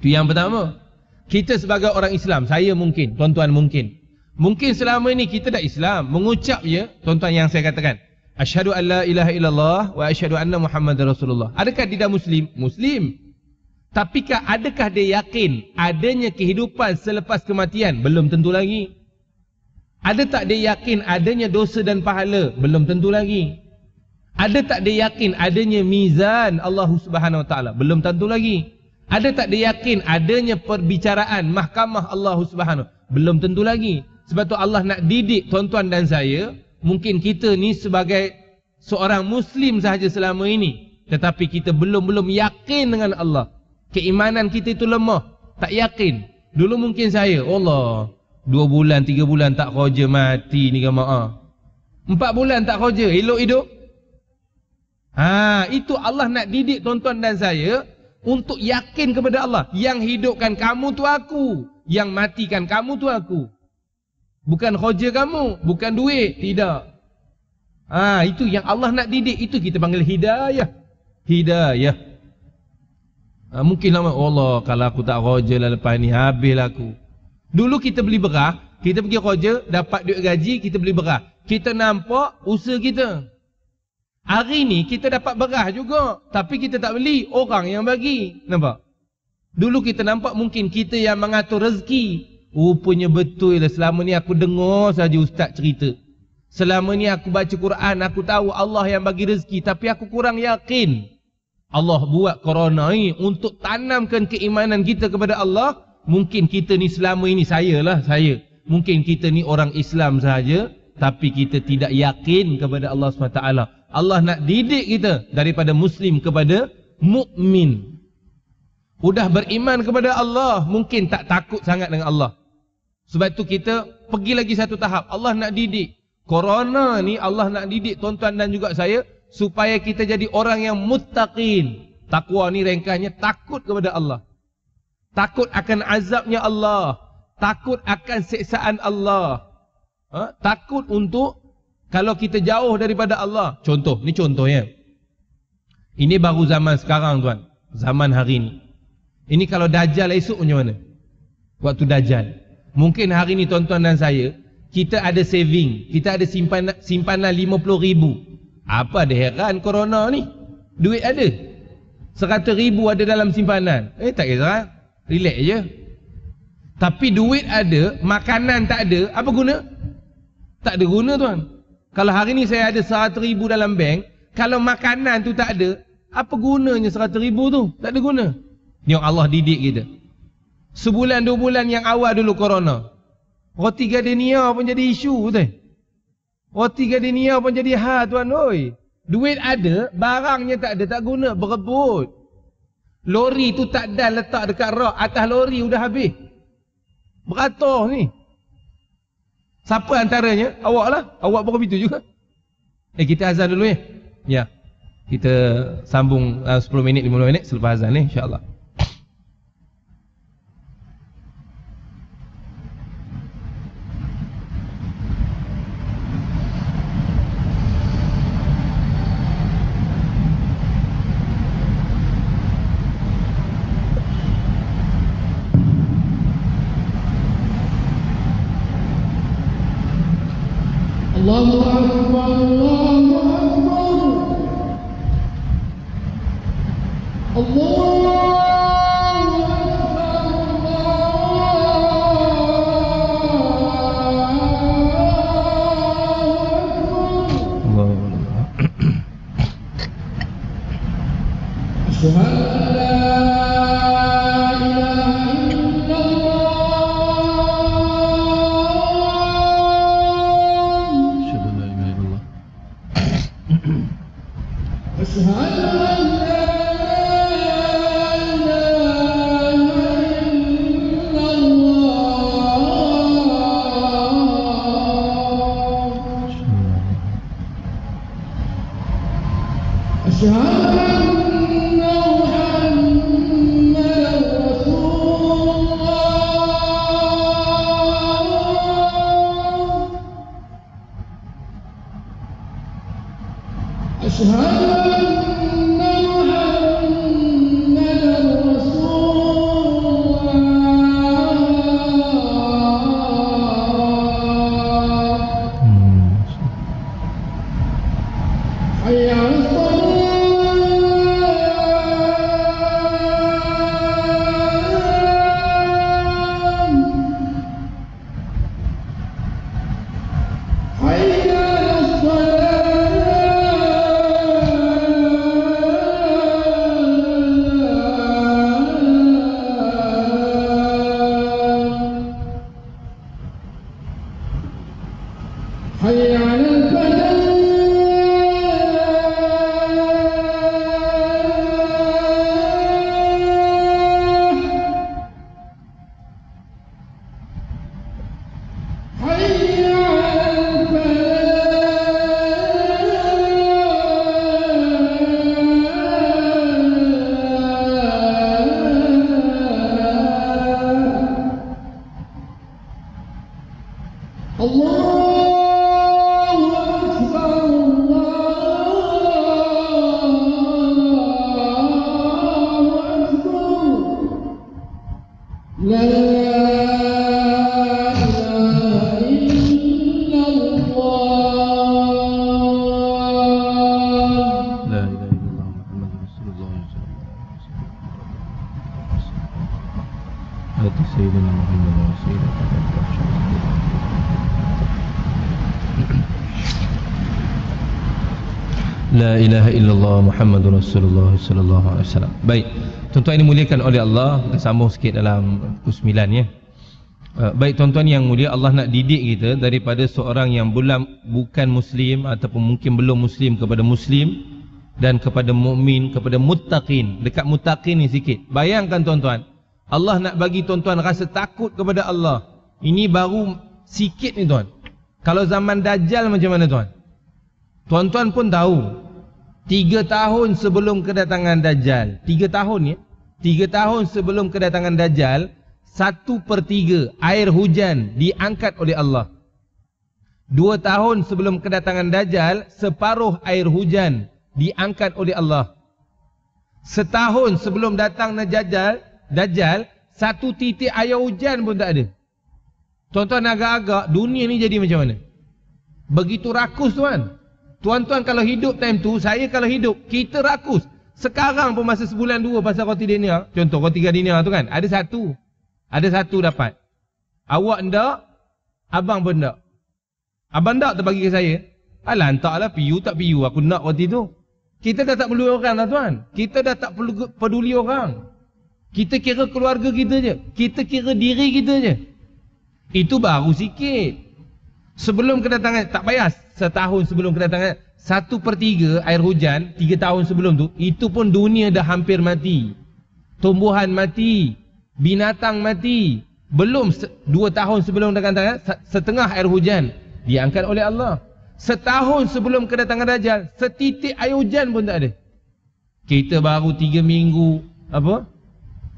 Itu yang pertama. Kita sebagai orang Islam, saya mungkin, tuan-tuan mungkin selama ini kita dah Islam, mengucap je, tuan-tuan yang saya katakan, asyhadu an la ilaha illallah wa asyhadu anna Muhammadar Rasulullah. Adakah dia dah Muslim? Muslim. Tapi adakah dia yakin adanya kehidupan selepas kematian? Belum tentu lagi. Ada tak dia yakin adanya dosa dan pahala? Belum tentu lagi. Ada tak dia yakin adanya mizan Allah Subhanahu Wa Taala? Belum tentu lagi. Ada tak dia yakin adanya perbicaraan mahkamah Allah Subhanahu? Belum tentu lagi. Sebab tu Allah nak didik tuan-tuan dan saya. Mungkin kita ni sebagai seorang Muslim sahaja selama ini, tetapi kita belum yakin dengan Allah. Keimanan kita itu lemah, tak yakin. Dulu mungkin saya, Allah, 2 bulan, 3 bulan tak kerja, mati ni jemaah. 4 bulan tak kerja, elok hidup. Itu Allah nak didik tuan-tuan dan saya untuk yakin kepada Allah. Yang hidupkan kamu tu aku, yang matikan kamu tu aku. Bukan kerja kamu, bukan duit, tidak. Itu yang Allah nak didik, itu kita panggil hidayah. Hidayah. Mungkin lama, Allah, kalau aku tak kerja lah lepas ni, habis aku. Dulu kita beli beras, kita pergi kerja, dapat duit gaji, kita beli beras. Kita nampak usaha kita. Hari ni kita dapat beras juga, tapi kita tak beli, orang yang bagi. Nampak? Dulu kita nampak mungkin kita yang mengatur rezeki. Rupanya betul lah, selama ni aku dengar saja ustaz cerita. Selama ni aku baca Quran, aku tahu Allah yang bagi rezeki, tapi aku kurang yakin. Allah buat corona ni untuk tanamkan keimanan kita kepada Allah. Mungkin kita ni selama ini, saya. Mungkin kita ni orang Islam sahaja, tapi kita tidak yakin kepada Allah SWT. Allah nak didik kita daripada Muslim kepada mukmin. Udah beriman kepada Allah, mungkin tak takut sangat dengan Allah. Sebab tu kita pergi lagi satu tahap. Allah nak didik. Corona ni Allah nak didik tuan-tuan dan juga saya, supaya kita jadi orang yang muttaqin. Takwa ni ringkasnya takut kepada Allah. Takut akan azabnya Allah. Takut akan siksaan Allah. Takut untuk kalau kita jauh daripada Allah. Contoh, ni contohnya. Ini baru zaman sekarang tuan. Zaman hari ni. Ini kalau Dajjal esok macam mana? Waktu Dajjal. Mungkin hari ni tuan-tuan dan saya, kita ada saving, kita ada simpanan 50,000. Apa ada heran corona ni? Duit ada. 100,000 ada dalam simpanan. Tak kisah, relax je. Tapi duit ada, makanan tak ada, apa guna? Tak ada guna tuan. Kalau hari ni saya ada 100,000 dalam bank, kalau makanan tu tak ada, apa gunanya 100,000 tu? Tak ada guna. Ni Allah didik kita. Sebulan 2 bulan yang awal dulu corona, roti gardenia pun jadi isu tu. Roti gardenia pun jadi hal tuan oi. Duit ada, barangnya tak ada, tak guna, berebut. Lori tu tak dan letak dekat rak, atas lori sudah habis. Beratus ni. Siapa antaranya? Awak lah. Awak pun begitu juga. Kita azan dulu ya. Ya. Kita sambung 10 minit, 15 minit selepas azan ni insya-Allah. Allahu Akbar, Allahu Akbar, Allahu أشهد أن محمدا رسول الله أشهد أن محمدا رسول الله حي على الصلاة حي على الصلاة حي على الفلاح حي على الفلاح الله أكبر الله أكبر لا إله إلا الله لا إله إلا الله محمد رسول الله صلى الله عليه وسلم. هات سيدنا محمد وسيلة La ilaha illallah Muhammadur Rasulullah sallallahu alaihi wasallam. Baik, tuan-tuan ini muliakan oleh Allah. Kita sambung sikit dalam pukul 9 ya. Baik tuan-tuan yang mulia, Allah nak didik kita daripada seorang yang bukan muslim ataupun mungkin belum muslim kepada muslim, dan kepada mukmin, kepada muttaqin. Dekat muttaqin ni sikit. Bayangkan tuan-tuan, Allah nak bagi tuan-tuan rasa takut kepada Allah. Ini baru sikit ni tuan. Kalau zaman Dajjal macam mana tuan? Tuan-tuan pun tahu 3 tahun sebelum kedatangan Dajjal, 3 tahun ya, 3 tahun sebelum kedatangan Dajjal, 1/3 air hujan diangkat oleh Allah. 2 tahun sebelum kedatangan Dajjal, separuh air hujan diangkat oleh Allah. Setahun sebelum datang Dajjal, 1 titik air hujan pun tak ada. Tuan-tuan agak-agak dunia ni jadi macam mana? Begitu rakus tuan. Tuan-tuan kalau hidup time tu, saya kalau hidup, kita rakus. Sekarang pun masa sebulan 2 pasal roti dinar, contoh roti dinar tu kan, ada satu dapat. Awak ndak, abang pun ndak. Abang ndak terbagi ke saya. Alah entaklah, piu tak piu, aku nak roti tu. Kita dah tak perlu orang lah tuan. Kita dah tak perlu peduli orang. Kita kira keluarga kita je. Kita kira diri kita je. Itu baru sikit. Sebelum kedatangan, tak payah setahun sebelum kedatangan, 1/3 air hujan 3 tahun sebelum tu, itu pun dunia dah hampir mati. Tumbuhan mati, binatang mati. Belum 2 tahun sebelum kedatangan, setengah air hujan diangkat oleh Allah. Setahun sebelum kedatangan Dajjal, setitik air hujan pun tak ada. Kita baru 3 minggu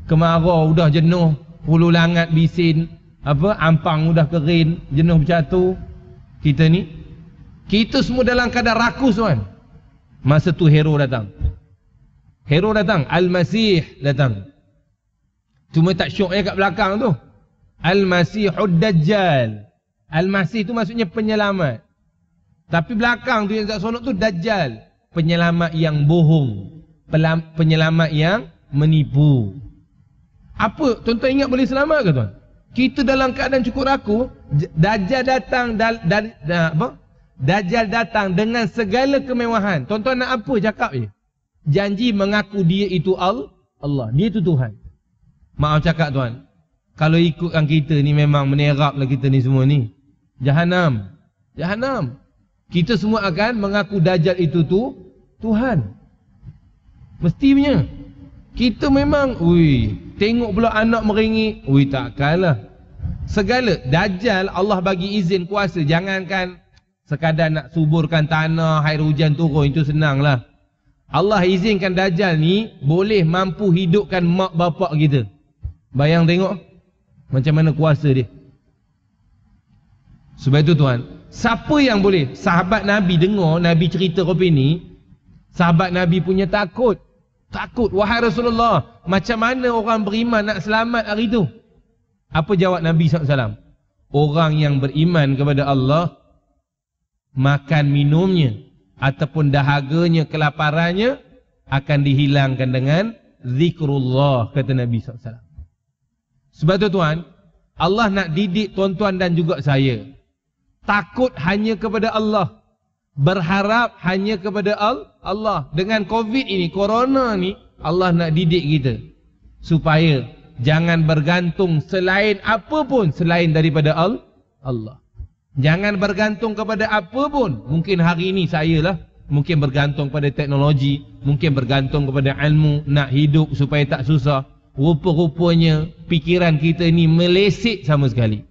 kemarau dah jenuh, hulu langat bisin, ampang udah kering, jenuh bercatu. Kita semua dalam keadaan rakus tuan. Masa tu hero datang. Al-Masih datang. Cuma tak syok kat belakang tu. Al-Masihud Dajjal. Al-Masih tu maksudnya penyelamat. Tapi belakang tu yang tak sonok tu Dajjal, penyelamat yang bohong, penyelamat yang menipu. Apa tuan-tuan ingat boleh selamat ke tuan? Kita dalam keadaan cukup rakus, Dajjal datang dengan segala kemewahan. Tuan-tuan nak apa cakap je? Janji mengaku dia itu Allah, dia itu Tuhan. Maaf cakap tuan, kalau ikutkan kita ni memang meneraplah kita ni semua ni. Jahanam. Kita semua akan mengaku Dajjal itu Tuhan. Mestinya. Kita memang, tengok pula anak meringik, takkanlah. Segala, Dajjal Allah bagi izin kuasa. Jangankan sekadar nak suburkan tanah, air hujan turun, itu senanglah. Allah izinkan Dajjal ni boleh mampu hidupkan mak bapak kita. Bayang tengok macam mana kuasa dia. Sebab itu tuan, siapa yang boleh? Sahabat Nabi dengar Nabi cerita kopi ni, sahabat Nabi punya takut. Takut, wahai Rasulullah, macam mana orang beriman nak selamat hari tu? Apa jawab Nabi SAW? Orang yang beriman kepada Allah, makan minumnya ataupun dahaganya, kelaparannya akan dihilangkan dengan zikrullah, kata Nabi SAW. Sebab tu tuan, Allah nak didik tuan-tuan dan juga saya. Takut hanya kepada Allah, berharap hanya kepada Allah. Dengan COVID ini, corona ni, Allah nak didik kita supaya jangan bergantung selain apa pun selain daripada Allah. Jangan bergantung kepada apa pun. Mungkin hari ini saya lah, mungkin bergantung pada teknologi, mungkin bergantung kepada ilmu, nak hidup supaya tak susah. Rupa-rupanya pikiran kita ni meleset sama sekali.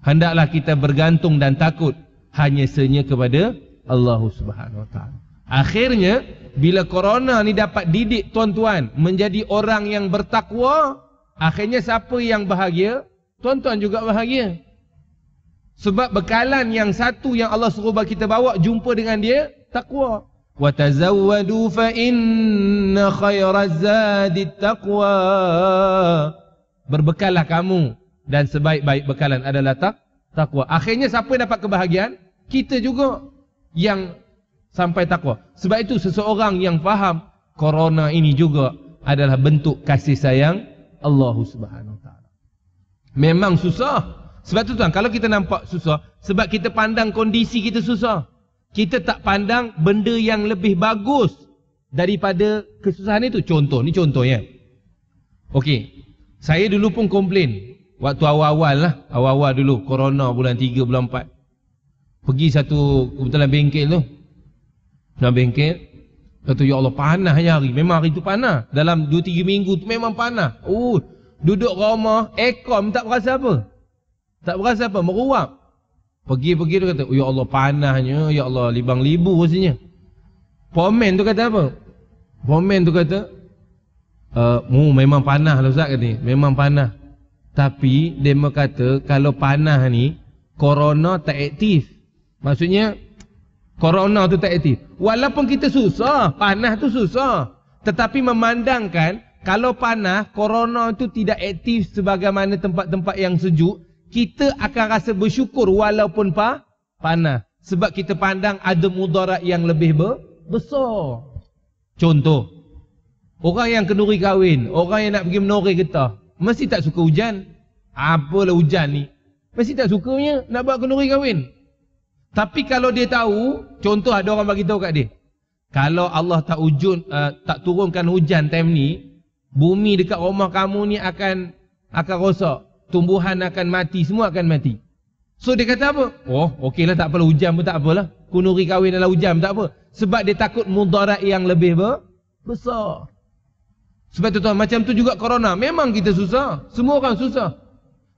Hendaklah kita bergantung dan takut hanya senya kepada Allah Subhanahu Wa Taala. Akhirnya bila corona ni dapat didik tuan-tuan menjadi orang yang bertakwa, akhirnya siapa yang bahagia? Tuan-tuan juga bahagia. Sebab bekalan yang satu yang Allah suruh kita bawa jumpa dengan dia, takwa. Wa tazawwadu fa inna khairaz zadit taqwa. Berbekallah kamu dan sebaik-baik bekalan adalah takwa. Akhirnya siapa yang dapat kebahagiaan? Kita juga yang sampai takwa. Sebab itu seseorang yang faham corona ini juga adalah bentuk kasih sayang Allah Subhanahu Wa Taala. Memang susah. Sebab tu tuan, kalau kita nampak susah, sebab kita pandang kondisi kita susah. Kita tak pandang benda yang lebih bagus daripada kesusahan itu. Contoh, ni contohnya. Okey, saya dulu pun komplain. Waktu awal-awal lah, awal-awal dulu, corona bulan 3, bulan 4. Pergi satu kebetulan bengkel tu. Dalam bengkel, kata, ya Allah, panas hari. Memang hari tu panas. Dalam 2-3 minggu tu memang panas. Duduk rumah, aircon tak berasa apa. Tak berasa apa, meruap. Pergi-pergi tu kata, ya Allah, panasnya, ya Allah, libang-libu rasanya. Pomen tu kata apa? Pomen tu kata, memang panas lah Ustaz kata, memang panas. Tapi dia kata, kalau panas ni, corona tak aktif. Maksudnya, corona tu tak aktif. Walaupun kita susah, panas tu susah. Tetapi memandangkan, kalau panas, corona tu tidak aktif sebagaimana tempat-tempat yang sejuk, kita akan rasa bersyukur walaupun panas. Sebab kita pandang ada mudarat yang lebih besar. Contoh, orang yang kenduri kahwin, orang yang nak pergi menoreh getah, mesti tak suka hujan. Apalah hujan ni, mesti tak sukanya nak buat kenduri kahwin. Tapi kalau dia tahu, contoh ada orang bagi tahu kat dia, kalau Allah tak turunkan hujan time ni, bumi dekat rumah kamu ni akan rosak. Tumbuhan akan mati, semua akan mati. So dia kata apa? Okeylah, tak apalah, hujan pun tak apalah. Kenduri kahwin adalah hujan, tak apa. Sebab dia takut mudarat yang lebih besar. Sebab tu tuan, macam tu juga corona. Memang kita susah, semua orang susah.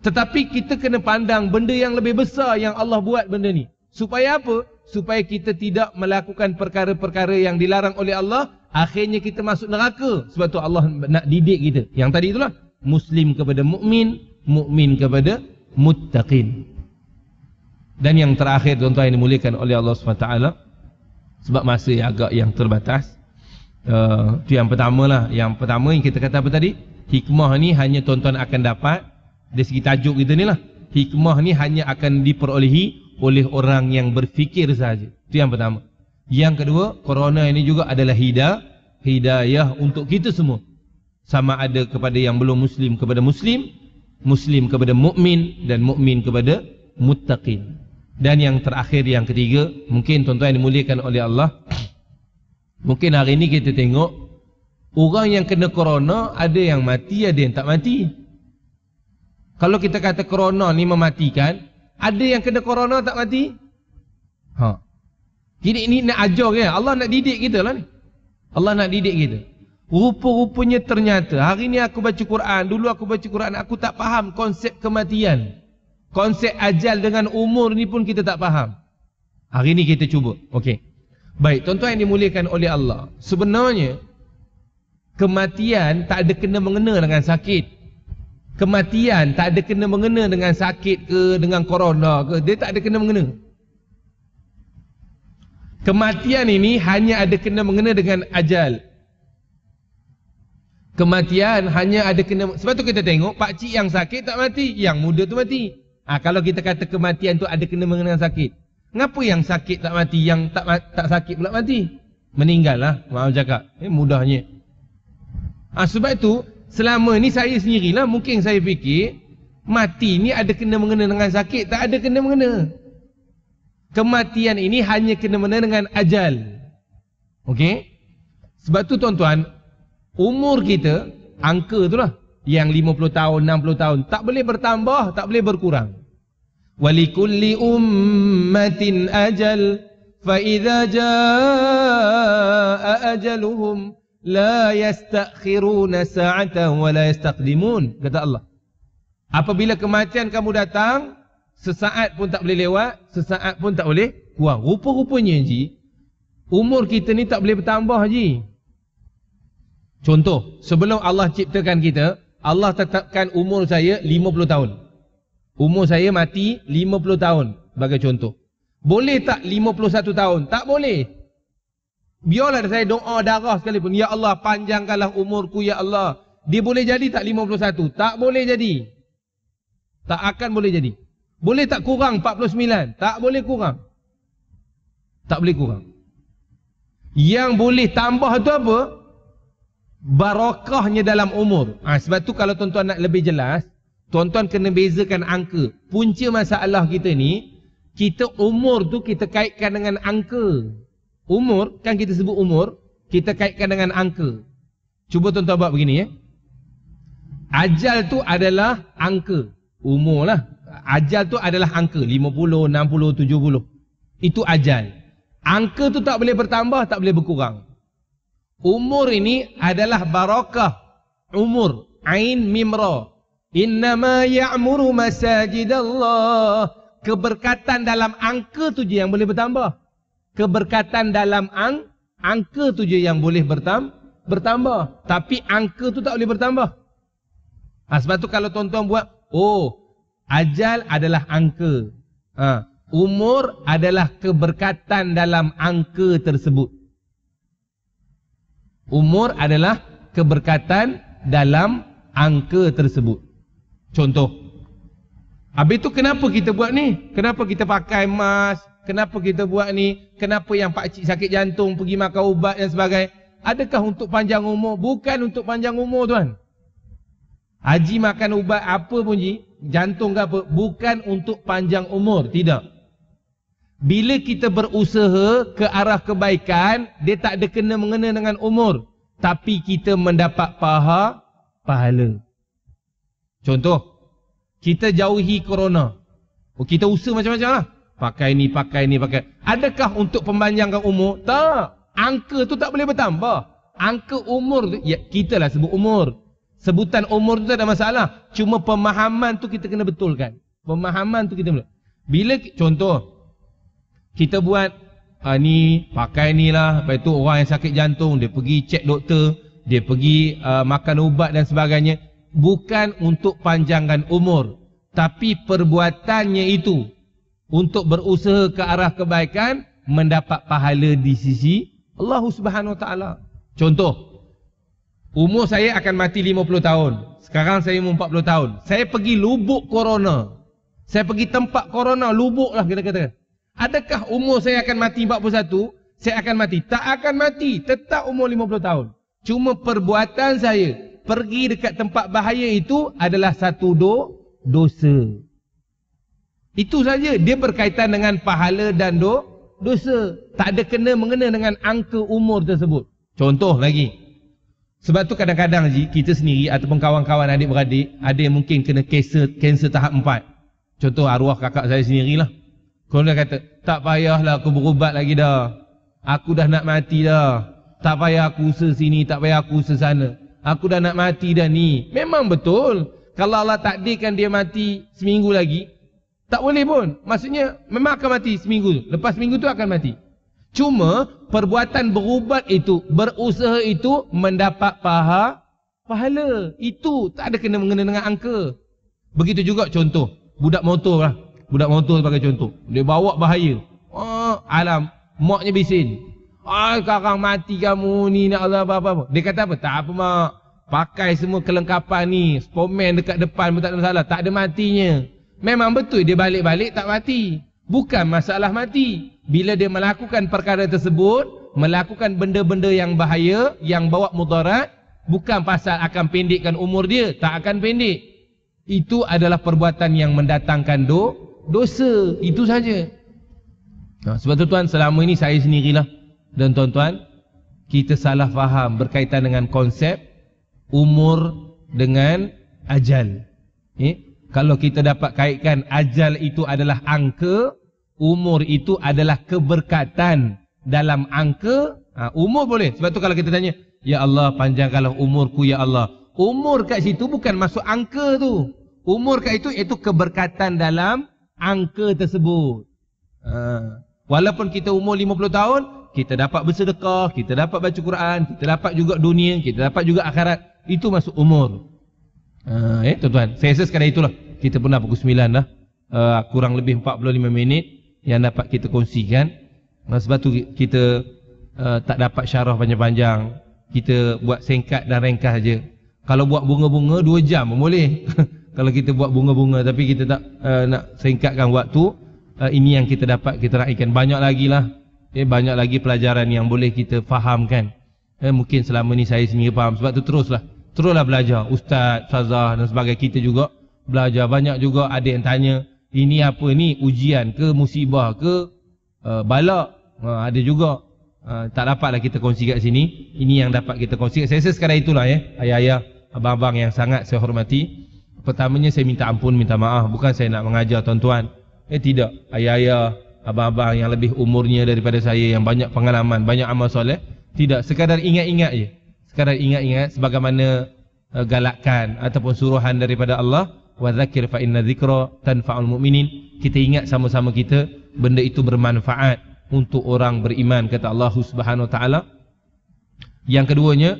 Tetapi kita kena pandang benda yang lebih besar yang Allah buat benda ni. Supaya apa? Supaya kita tidak melakukan perkara-perkara yang dilarang oleh Allah, akhirnya kita masuk neraka. Sebab tu Allah nak didik kita. Yang tadi itulah, Muslim kepada mukmin, mukmin kepada muttaqin. Dan yang terakhir tuan-tuan yang dimuliakan oleh Allah SWT, sebab masa yang agak yang terbatas, itu yang pertama lah. Yang pertama yang kita kata apa tadi, hikmah ni hanya tuan-tuan akan dapat dari segi tajuk kita ni lah. Hikmah ni hanya akan diperolehi oleh orang yang berfikir sahaja. Itu yang pertama. Yang kedua, corona ini juga adalah hidayah untuk kita semua. Sama ada kepada yang belum Muslim kepada Muslim, Muslim kepada mukmin, dan mukmin kepada muttaqin. Dan yang terakhir, yang ketiga, mungkin tuan-tuan yang dimuliakan oleh Allah, mungkin hari ini kita tengok orang yang kena corona, ada yang mati, ada yang tak mati. Kalau kita kata corona ni mematikan, ada yang kena corona tak mati? Jadi ini nak ajar ke? Allah nak didik kita lah ni. Allah nak didik kita. Rupa-rupanya ternyata, hari ni aku baca Quran, dulu aku baca Quran, aku tak faham konsep kematian. Konsep ajal dengan umur ni pun kita tak faham. Hari ni kita cuba. Okey. Baik, tuan-tuan yang dimuliakan oleh Allah, sebenarnya kematian tak ada kena mengena dengan sakit. Kematian tak ada kena mengena dengan sakit ke, dengan corona ke, dia tak ada kena mengena. Kematian ini hanya ada kena mengena dengan ajal. Kematian hanya ada kena, sebab tu kita tengok pakcik yang sakit tak mati, yang muda tu mati. Kalau kita kata kematian tu ada kena mengena dengan sakit, ngapa yang sakit tak mati, yang tak sakit pula mati? Meninggal lah, maaf cakap. Mudahnya. Sebab tu selama ni saya sendirilah mungkin saya fikir mati ni ada kena mengena dengan sakit, tak ada kena mengena. Kematian ini hanya kena mengena dengan ajal. Okey? Sebab tu tuan-tuan, umur kita, angka tu lah, yang 50 tahun, 60 tahun, tak boleh bertambah, tak boleh berkurang. Walikulli ummatin ajal, fa idza jaa ajaluhum la yastakhiruna sa'atan wa la yastaqdimun, kata Allah. Apabila kematian kamu datang, sesaat pun tak boleh lewat, sesaat pun tak boleh kurang. Rupa-rupanya Ji, umur kita ni tak boleh bertambah Ji. Contoh, sebelum Allah ciptakan kita, Allah tetapkan umur saya 50 tahun. Umur saya mati 50 tahun sebagai contoh. Boleh tak 51 tahun? Tak boleh. Biarlah saya doa darah sekalipun, ya Allah panjangkanlah umurku ya Allah. Dia boleh jadi tak 51? Tak boleh jadi. Tak akan boleh jadi. Boleh tak kurang 49? Tak boleh kurang. Tak boleh kurang. Yang boleh tambah tu apa? Barakahnya dalam umur. Sebab tu kalau tuan-tuan nak lebih jelas, tuan-tuan kena bezakan angka. Punca masalah kita ni, kita umur tu kita kaitkan dengan angka. Umur, kan kita sebut umur, kita kaitkan dengan angka. Cuba tuan-tuan buat begini ya. Ajal tu adalah angka. Umur lah. Ajal tu adalah angka 50, 60, 70. Itu ajal. Angka tu tak boleh bertambah, tak boleh berkurang. Umur ini adalah barakah. Umur, ain mim ra. Innama ya'muru masajidallah. Keberkatan dalam angka tu je yang boleh bertambah. Keberkatan dalam angka tu je yang boleh bertambah. Tapi angka tu tak boleh bertambah. Sebab tu kalau tuan-tuan buat, ajal adalah angka. Umur adalah keberkatan dalam angka tersebut. Umur adalah keberkatan dalam angka tersebut. Contoh. Habis tu kenapa kita buat ni? Kenapa kita pakai mask? Kenapa kita buat ni? Kenapa yang pakcik sakit jantung pergi makan ubat dan sebagainya? Adakah untuk panjang umur? Bukan untuk panjang umur tuan. Haji makan ubat apa pun Ji, jantung ke apa, bukan untuk panjang umur, tidak. Bila kita berusaha ke arah kebaikan, dia tak ada kena mengena dengan umur, tapi kita mendapat pahala. Contoh, kita jauhi corona. Kita usaha macam-macam lah. Pakai ni. Adakah untuk pempanjangkan umur? Tak. Angka tu tak boleh bertambah. Angka umur tu, ya kita lah sebut umur. Sebutan umur tu tak ada masalah. Cuma pemahaman tu kita kena betulkan. Pemahaman tu kita boleh. Bila contoh, kita buat ni, pakai ni lah. Lepas tu orang yang sakit jantung, dia pergi cek doktor, dia pergi makan ubat dan sebagainya. Bukan untuk panjangkan umur, tapi perbuatannya itu untuk berusaha ke arah kebaikan, mendapat pahala di sisi Allah Subhanahu Wa Taala. Contoh, umur saya akan mati 50 tahun. Sekarang saya umur 40 tahun. Saya pergi lubuk corona. Saya pergi tempat corona, lubuk lah kita kata. Adakah umur saya akan mati 41? Saya akan mati? Tak akan mati. Tetap umur 50 tahun. Cuma perbuatan saya pergi dekat tempat bahaya itu adalah satu dosa. Itu saja. Dia berkaitan dengan pahala dan dosa. Tak ada kena mengena dengan angka umur tersebut. Contoh lagi. Sebab tu kadang-kadang kita sendiri ataupun kawan-kawan adik-beradik, ada yang mungkin kena kanser tahap 4. Contoh arwah kakak saya sendirilah. Kalau dia kata, tak payahlah aku berubat lagi dah. Aku dah nak mati dah. Tak payah aku usaha sini, tak payah aku usaha sana. Aku dah nak mati dah ni. Memang betul. Kalau Allah takdirkan dia mati seminggu lagi, tak boleh pun. Maksudnya memang akan mati seminggu tu. Lepas seminggu tu akan mati. Cuma perbuatan berubat itu, berusaha itu mendapat pahala. Itu tak ada kena-mengena dengan angka. Begitu juga contoh, budak motor lah. Budak motor sebagai contoh. Dia bawa bahaya. Alam, maknya bising. Sekarang mati kamu ni, nak Allah apa-apa. Dia kata apa? Tak apa mak. Pakai semua kelengkapan ni. Spomen dekat depan pun tak ada masalah. Tak ada matinya. Memang betul dia balik-balik tak mati. Bukan masalah mati. Bila dia melakukan perkara tersebut, melakukan benda-benda yang bahaya, yang bawa mudarat, bukan pasal akan pendekkan umur dia. Tak akan pendek. Itu adalah perbuatan yang mendatangkan dosa. Itu saja. Sebab tu tuan, selama ini saya sendirilah dan tuan-tuan, kita salah faham berkaitan dengan konsep umur dengan ajal. Kalau kita dapat kaitkan ajal itu adalah angka, umur itu adalah keberkatan dalam angka. Umur boleh. Sebab tu kalau kita tanya, ya Allah panjangkanlah umurku ya Allah. Umur kat situ bukan masuk angka tu. Umur kat itu iaitu keberkatan dalam angka tersebut. Walaupun kita umur 50 tahun, kita dapat bersedekah, kita dapat baca Quran, kita dapat juga dunia, kita dapat juga akhirat. Itu masuk umur. Tuan-tuan, saya rasa sekadar itulah. Kita pun dah pukul 9 dah. Kurang lebih 45 minit yang dapat kita kongsikan. Sebab tu kita tak dapat syarah panjang-panjang. Kita buat singkat dan ringkas saja. Kalau buat bunga-bunga 2 jam pun boleh. Kalau kita buat bunga-bunga, tapi kita tak nak singkatkan waktu. Ini yang kita dapat kita raikan. Banyak lagi lah. Banyak lagi pelajaran yang boleh kita fahamkan. Mungkin selama ni saya sendiri faham. Sebab tu teruslah belajar. Ustaz, Ustazah dan sebagainya, kita juga belajar. Banyak juga ada yang tanya, ini apa ni, ujian ke, musibah ke, balak. Ada juga. Tak dapatlah kita kongsi kat sini. Ini yang dapat kita kongsi. Saya rasa sekadar itulah ayah-ayah, abang-abang yang sangat saya hormati. Pertamanya saya minta ampun, minta maaf. Bukan saya nak mengajar tuan-tuan. Tidak. Ayah-ayah, abang-abang yang lebih umurnya daripada saya, yang banyak pengalaman, banyak amal soleh. Tidak, sekadar ingat-ingat je. Sekadar ingat-ingat sebagaimana galakan ataupun suruhan daripada Allah, wa dzakir fa inna dzikra tanfa'ul mu'minin. Kita ingat sama-sama kita, benda itu bermanfaat untuk orang beriman, kata Allah Subhanahu wa taala. Yang keduanya,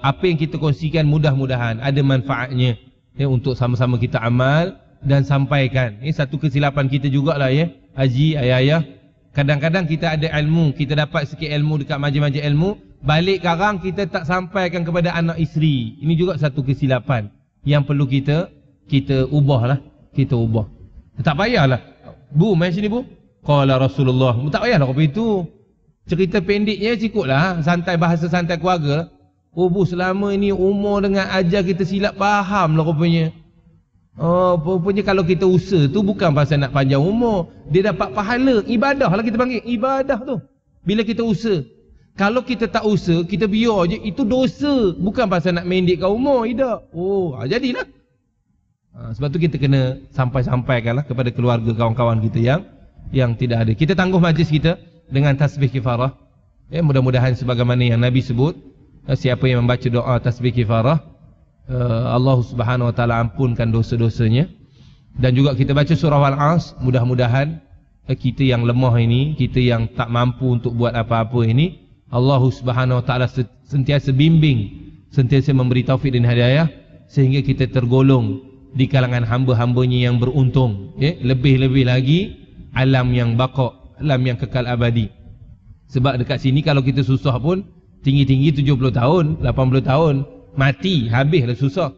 apa yang kita kongsikan mudah-mudahan ada manfaatnya untuk sama-sama kita amal dan sampaikan. Ini satu kesilapan kita jugalah haji, ayah-ayah. Kadang-kadang kita ada ilmu, kita dapat sikit ilmu dekat majlis-majlis ilmu, balik karang kita tak sampaikan kepada anak isteri. Ini juga satu kesilapan yang perlu kita ubahlah, kita ubah. Tak payahlah. Bu, mai sini bu. Qala Rasulullah. Tak payahlah kau itu. Cerita pendeknya cukuplah, santai, bahasa santai keluarga. Oh bu, selama ini umur dengan ajar kita silap faham lah rupanya. Rupanya kalau kita usaha tu bukan pasal nak panjang umur. Dia dapat pahala. Ibadah lah kita panggil. Ibadah tu. Bila kita usaha. Kalau kita tak usaha, kita biar je, itu dosa. Bukan pasal nak mendekkan umur. Tidak. Jadilah. Sebab tu kita kena sampaikan lah kepada keluarga, kawan-kawan kita yang tidak ada. Kita tangguh majlis kita dengan tasbih kifarah. Mudah-mudahan sebagaimana yang Nabi sebut, siapa yang membaca doa tasbih kifarah, Allah Subhanahu wa taala ampunkan dosa-dosanya. Dan juga kita baca surah Al-As, mudah-mudahan kita yang lemah ini, kita yang tak mampu untuk buat apa-apa ini, Allah Subhanahu wa taala sentiasa bimbing, sentiasa memberi taufik dan hidayah, sehingga kita tergolong di kalangan hamba-hambanya yang beruntung. Lebih-lebih lagi alam yang baqa, alam yang kekal abadi. Sebab dekat sini kalau kita susah pun, tinggi-tinggi 70 tahun, 80 tahun, mati, habislah susah.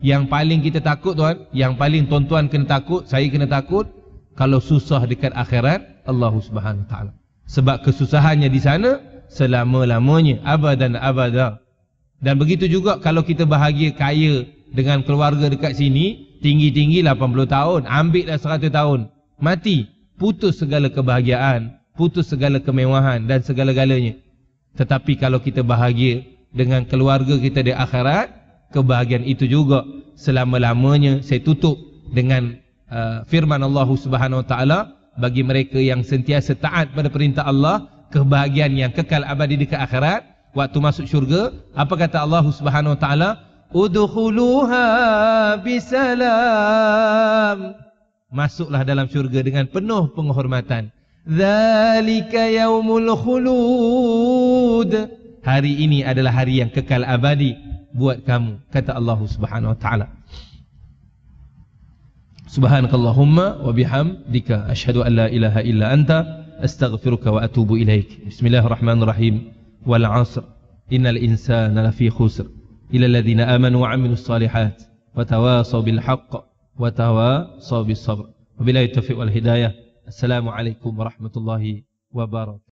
Yang paling kita takut tuan, yang paling tuan-tuan kena takut, saya kena takut, kalau susah dekat akhirat Allah Subhanahu wa taala. Sebab kesusahannya di sana selama-lamanya, abadan abada. Dan begitu juga kalau kita bahagia, kaya dengan keluarga dekat sini, tinggi-tinggi 80 tahun, ambillah 100 tahun, mati, putus segala kebahagiaan, putus segala kemewahan dan segala-galanya. Tetapi kalau kita bahagia dengan keluarga kita di akhirat, kebahagiaan itu juga selama-lamanya. Saya tutup dengan firman Allah Subhanahu wa taala, bagi mereka yang sentiasa taat pada perintah Allah, kebahagiaan yang kekal abadi dekat akhirat. Waktu masuk syurga, apa kata Allah Subhanahu wa taala? Udkhuluha bisalam. Masuklah dalam syurga dengan penuh penghormatan. Dzalika yaumul khulud. Hari ini adalah hari yang kekal abadi buat kamu, kata Allah Subhanahu wa taala. Subhanakallahumma wa bihamdika asyhadu an la ilaha illa anta astaghfiruka wa atubu ilaik. Bismillahirrahmanirrahim. Wal 'asr innal insana lafi khusr illa alladhina amanu wa 'amilus shalihat wa tawasaw bil haqq wa tawasaw bis sabr. Wabillahi taufiq wal hidayah. Assalamualaikum warahmatullahi wabarakatuh.